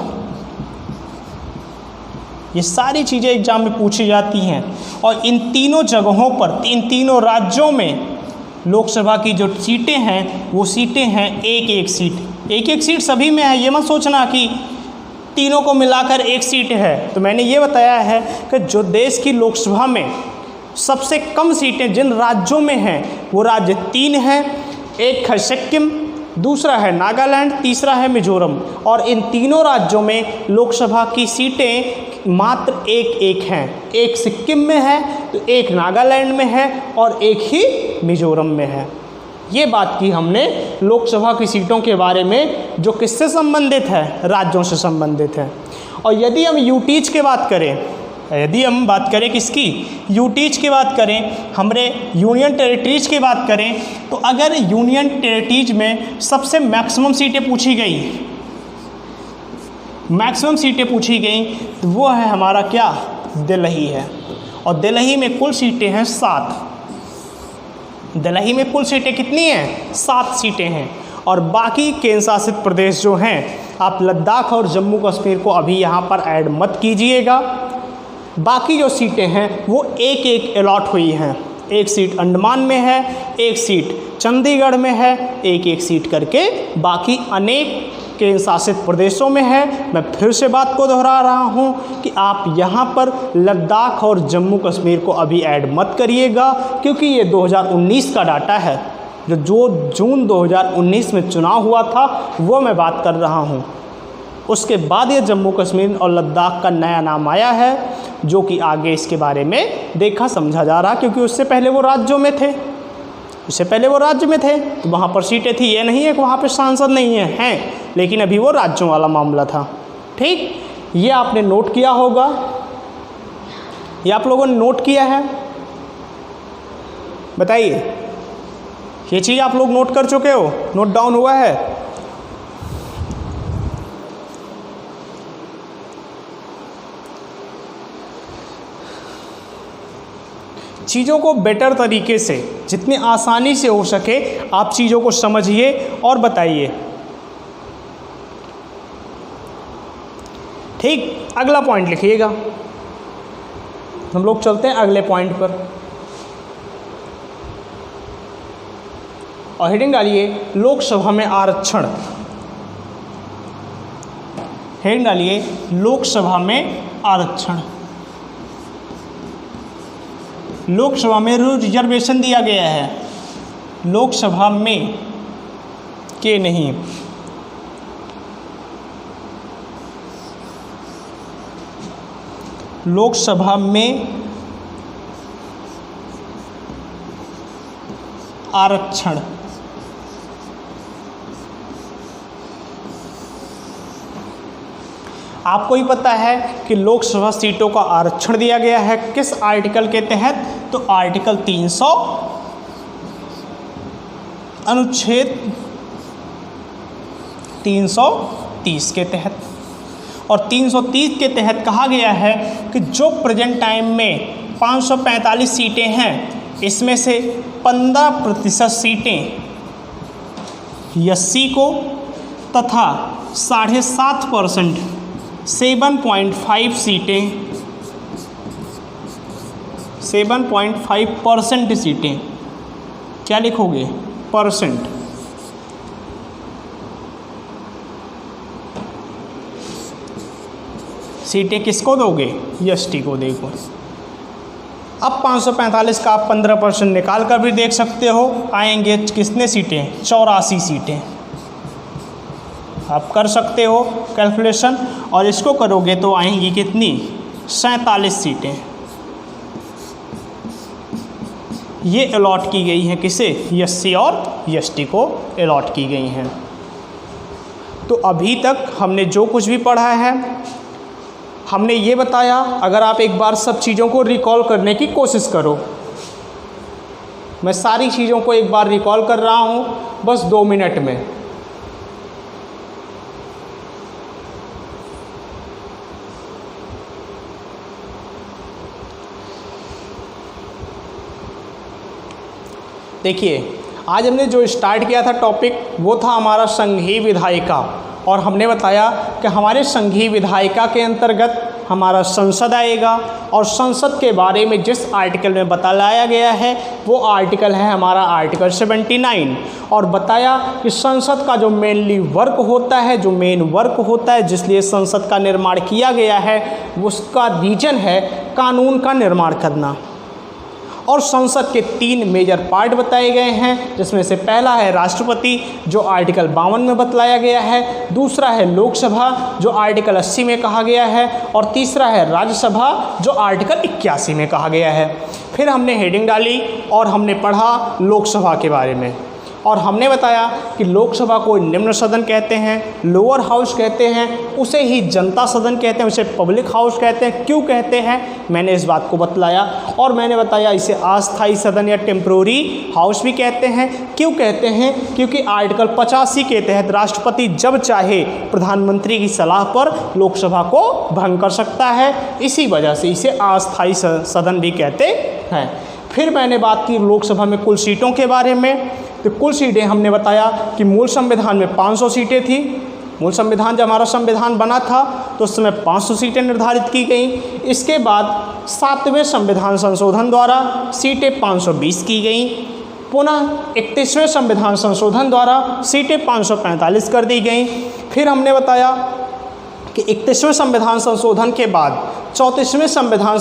ये सारी चीज़ें एग्जाम में पूछी जाती हैं, और इन तीनों जगहों पर, इन तीनों राज्यों में लोकसभा की जो सीटें हैं वो सीटें हैं एक एक सीट सभी में है। ये मत सोचना कि तीनों को मिलाकर एक सीट है। तो मैंने ये बताया है कि जो देश की लोकसभा में सबसे कम सीटें जिन राज्यों में हैं वो राज्य 3 हैं। एक है सिक्किम, दूसरा है नागालैंड, तीसरा है मिजोरम। और इन तीनों राज्यों में लोकसभा की सीटें मात्र एक हैं। एक सिक्किम में है, तो एक नागालैंड में है, और एक ही मिजोरम में है। ये बात की हमने लोकसभा की सीटों के बारे में, जो किससे संबंधित है? राज्यों से संबंधित है। और यदि हम यूटीज की बात करें, यदि हम बात करें किसकी? यूटीज की बात करें, हमारे यूनियन टेरिटरीज की बात करें, तो अगर यूनियन टेरिटरीज में सबसे मैक्सिमम सीटें पूछी गई, तो वो है हमारा क्या? दिल्ली है। और दिल्ली में कुल सीटें हैं 7। दिल्ली में कुल सीटें कितनी हैं? 7 सीटें हैं। और बाकी केंद्र शासित प्रदेश जो हैं, आप लद्दाख और जम्मू कश्मीर को अभी यहाँ पर ऐड मत कीजिएगा। बाकी जो सीटें हैं वो एक अलॉट हुई हैं। एक सीट अंडमान में है, एक सीट चंडीगढ़ में है, एक सीट करके बाकी अनेक केंद्र शासित प्रदेशों में है। मैं फिर से बात को दोहरा रहा हूँ कि आप यहाँ पर लद्दाख और जम्मू कश्मीर को अभी ऐड मत करिएगा, क्योंकि ये 2019 का डाटा है। जो जून 2019 में चुनाव हुआ था वो मैं बात कर रहा हूँ। उसके बाद ये जम्मू कश्मीर और लद्दाख का नया नाम आया है, जो कि आगे इसके बारे में देखा समझा जा रहा, क्योंकि उससे पहले वो राज्यों में थे, तो वहाँ पर सीटें थी। ये नहीं है कि वहाँ पर सांसद नहीं हैं, लेकिन अभी वो राज्यों वाला मामला था। ठीक, ये आपने नोट किया होगा, ये आप लोगों ने नोट किया है? बताइए, ये चीज़ आप लोग नोट कर चुके हो? नोट डाउन हुआ है? चीज़ों को बेटर तरीके से, जितनी आसानी से हो सके आप चीज़ों को समझिए और बताइए। ठीक, अगला पॉइंट लिखिएगा। हम लोग चलते हैं अगले पॉइंट पर, और हेडिंग डालिए लोकसभा में आरक्षण। हेडिंग डालिए लोकसभा में आरक्षण। लोकसभा में रिजर्वेशन दिया गया है, लोकसभा में के नहीं। लोकसभा में आरक्षण। आपको ही पता है कि लोकसभा सीटों का आरक्षण दिया गया है किस आर्टिकल के तहत? तो आर्टिकल अनुच्छेद 330 के तहत। और 330 के तहत कहा गया है कि जो प्रेजेंट टाइम में 545 सीटें हैं, इसमें से 15% सीटें एससी को तथा 7.5% 7.5 सीटें 7.5% सीटें, क्या लिखोगे, परसेंट, सीटें किसको दोगे, एसटी को देखो। अब 545 का आप 15% निकाल कर भी देख सकते हो, आएंगे कितने सीटें, 84 सीटें। आप कर सकते हो कैलकुलेशन, और इसको करोगे तो आएंगी कितनी, 47 सीटें। ये अलॉट की गई हैं किसे, एससी और एसटी को अलॉट की गई हैं। तो अभी तक हमने जो कुछ भी पढ़ा है, हमने ये बताया, अगर आप एक बार सब चीज़ों को रिकॉल करने की कोशिश करो। मैं सारी चीज़ों को एक बार रिकॉल कर रहा हूँ बस 2 मिनट में। देखिए, आज हमने जो स्टार्ट किया था टॉपिक, वो था हमारा संघीय विधायिका। और हमने बताया कि हमारे संघीय विधायिका के अंतर्गत हमारा संसद आएगा, और संसद के बारे में जिस आर्टिकल में बताया गया है वो आर्टिकल है हमारा आर्टिकल 79। और बताया कि संसद का जो मेनली वर्क होता है, जो मेन वर्क होता है जिसलिए संसद का निर्माण किया गया है, उसका रीजन है कानून का निर्माण करना। और संसद के 3 मेजर पार्ट बताए गए हैं, जिसमें से पहला है राष्ट्रपति, जो आर्टिकल 52 में बतलाया गया है, दूसरा है लोकसभा, जो आर्टिकल 80 में कहा गया है, और तीसरा है राज्यसभा, जो आर्टिकल 81 में कहा गया है। फिर हमने हेडिंग डाली और हमने पढ़ा लोकसभा के बारे में, और हमने बताया कि लोकसभा को निम्न सदन कहते हैं, लोअर हाउस कहते हैं, उसे ही जनता सदन कहते हैं, उसे पब्लिक हाउस कहते हैं। क्यों कहते हैं, मैंने इस बात को बतलाया। और मैंने बताया इसे अस्थायी सदन या टेम्प्रोरी हाउस भी कहते हैं। क्यों कहते हैं, क्योंकि आर्टिकल 85 के तहत राष्ट्रपति जब चाहे प्रधानमंत्री की सलाह पर लोकसभा को भंग कर सकता है, इसी वजह से इसे अस्थायी सदन भी कहते हैं। फिर मैंने बात की लोकसभा में कुल सीटों के बारे में। तो कुल सीटें हमने बताया कि मूल संविधान में 500 सीटें थी। मूल संविधान जब हमारा संविधान बना था तो उस समय 500 सीटें निर्धारित की गई। इसके बाद 7वें संविधान संशोधन द्वारा सीटें 520 की गई। पुनः 31वें संविधान संशोधन द्वारा सीटें 545 कर दी गई। फिर हमने बताया कि 31वें संविधान संशोधन के बाद 34वें संविधान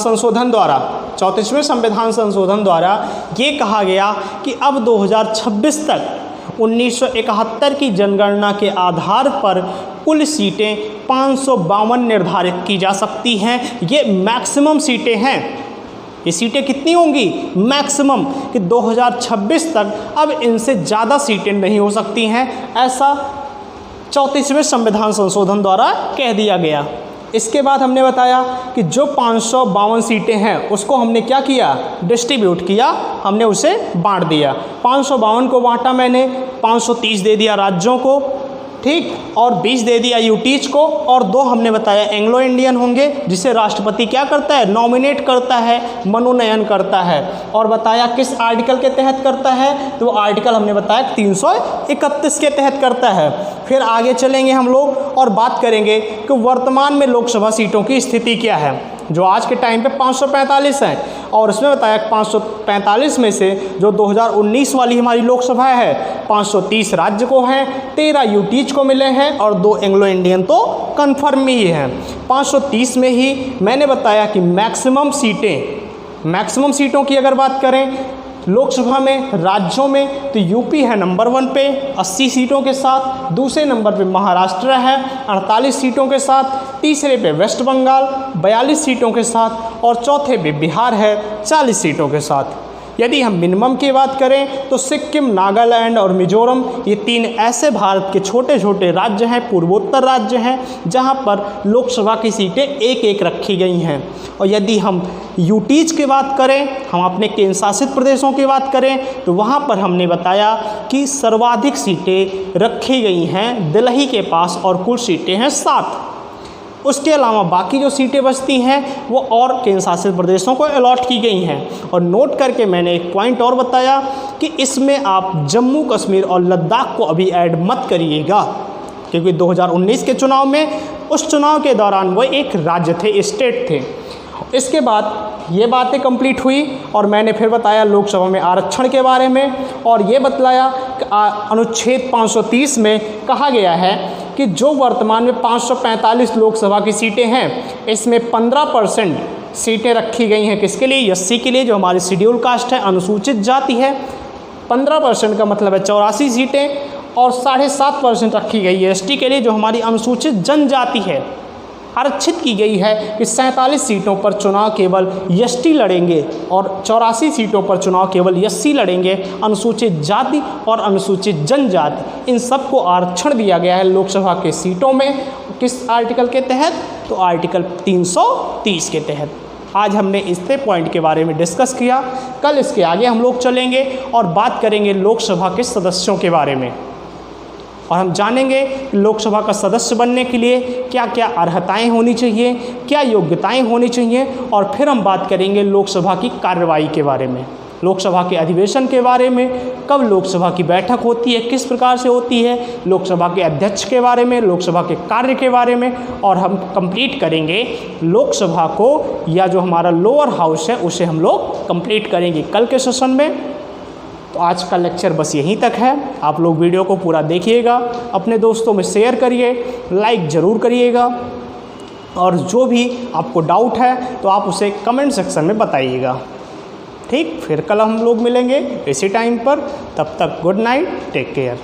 संशोधन द्वारा ये कहा गया कि अब 2026 तक 1971 की जनगणना के आधार पर कुल सीटें 552 निर्धारित की जा सकती हैं। ये मैक्सिमम सीटें हैं। ये सीटें कितनी होंगी, मैक्सिमम, कि 2026 तक अब इनसे ज़्यादा सीटें नहीं हो सकती हैं, ऐसा 34वें संविधान संशोधन द्वारा कह दिया गया। इसके बाद हमने बताया कि जो 552 सीटें हैं उसको हमने क्या किया, डिस्ट्रीब्यूट किया, हमने उसे बांट दिया। 552 को बांटा मैंने, 530 दे दिया राज्यों को, ठीक, और 20 दे दिया यूटीज को, और 2 हमने बताया एंग्लो इंडियन होंगे, जिसे राष्ट्रपति क्या करता है, नॉमिनेट करता है, मनोनयन करता है। और बताया किस आर्टिकल के तहत करता है, तो आर्टिकल हमने बताया 331 के तहत करता है। फिर आगे चलेंगे हम लोग और बात करेंगे कि वर्तमान में लोकसभा सीटों की स्थिति क्या है, जो आज के टाइम पे 545 हैं। और उसमें बताया 545 में से जो 2019 वाली हमारी लोकसभा है 530 राज्य को हैं, 13 यूटीज को मिले हैं, और 2 एंग्लो इंडियन तो कन्फर्म ही हैं। 530 में ही मैंने बताया कि मैक्सिमम सीटों की अगर बात करें लोकसभा में, राज्यों में, तो यूपी है नंबर 1 पे 80 सीटों के साथ, दूसरे नंबर पे महाराष्ट्र है 48 सीटों के साथ, तीसरे पे वेस्ट बंगाल 42 सीटों के साथ, और चौथे पे बिहार है 40 सीटों के साथ। यदि हम मिनिमम की बात करें तो सिक्किम, नागालैंड और मिजोरम ये 3 ऐसे भारत के छोटे छोटे राज्य हैं, पूर्वोत्तर राज्य हैं, जहां पर लोकसभा की सीटें एक एक रखी गई हैं। और यदि हम यूटीज की बात करें, हम अपने केंद्र शासित प्रदेशों की बात करें, तो वहां पर हमने बताया कि सर्वाधिक सीटें रखी गई हैं दिल्ली के पास और कुल सीटें हैं 7। उसके अलावा बाकी जो सीटें बचती हैं वो और केंद्र शासित प्रदेशों को अलॉट की गई हैं। और नोट करके मैंने एक पॉइंट और बताया कि इसमें आप जम्मू कश्मीर और लद्दाख को अभी ऐड मत करिएगा, क्योंकि 2019 के चुनाव में, उस चुनाव के दौरान वो एक राज्य थे, स्टेट थे। इसके बाद ये बातें कंप्लीट हुई और मैंने फिर बताया लोकसभा में आरक्षण के बारे में, और ये बतलाया कि अनुच्छेद 530 में कहा गया है कि जो वर्तमान में 545 लोकसभा की सीटें हैं, इसमें 15% सीटें रखी गई हैं किसके लिए? एससी के लिए, जो हमारी शेड्यूल कास्ट है, अनुसूचित जाति है। 15% का मतलब है 84 सीटें, और 7.5% रखी गई है एसटी के लिए, जो हमारी अनुसूचित जनजाति है। आरक्षित की गई है कि 47 सीटों पर चुनाव केवल एसटी लड़ेंगे और 84 सीटों पर चुनाव केवल एससी लड़ेंगे। अनुसूचित जाति और अनुसूचित जनजाति, इन सबको आरक्षण दिया गया है लोकसभा के सीटों में। किस आर्टिकल के तहत? तो आर्टिकल 330 के तहत। आज हमने इस पॉइंट के बारे में डिस्कस किया। कल इसके आगे हम लोग चलेंगे और बात करेंगे लोकसभा के सदस्यों के बारे में, और हम जानेंगे लोकसभा का सदस्य बनने के लिए क्या क्या अर्हताएं होनी चाहिए, क्या योग्यताएं होनी चाहिए, और फिर हम बात करेंगे लोकसभा की कार्रवाई के बारे में, लोकसभा के अधिवेशन के बारे में, कब लोकसभा की बैठक होती है, किस प्रकार से होती है, लोकसभा के अध्यक्ष के बारे में, लोकसभा के कार्य के बारे में, और हम कंप्लीट करेंगे लोकसभा को, या जो हमारा लोअर हाउस है उसे हम लोग कंप्लीट करेंगे कल के सेशन में। तो आज का लेक्चर बस यहीं तक है। आप लोग वीडियो को पूरा देखिएगा, अपने दोस्तों में शेयर करिए, लाइक ज़रूर करिएगा, और जो भी आपको डाउट है तो आप उसे कमेंट सेक्शन में बताइएगा। ठीक, फिर कल हम लोग मिलेंगे इसी टाइम पर। तब तक गुड नाइट, टेक केयर।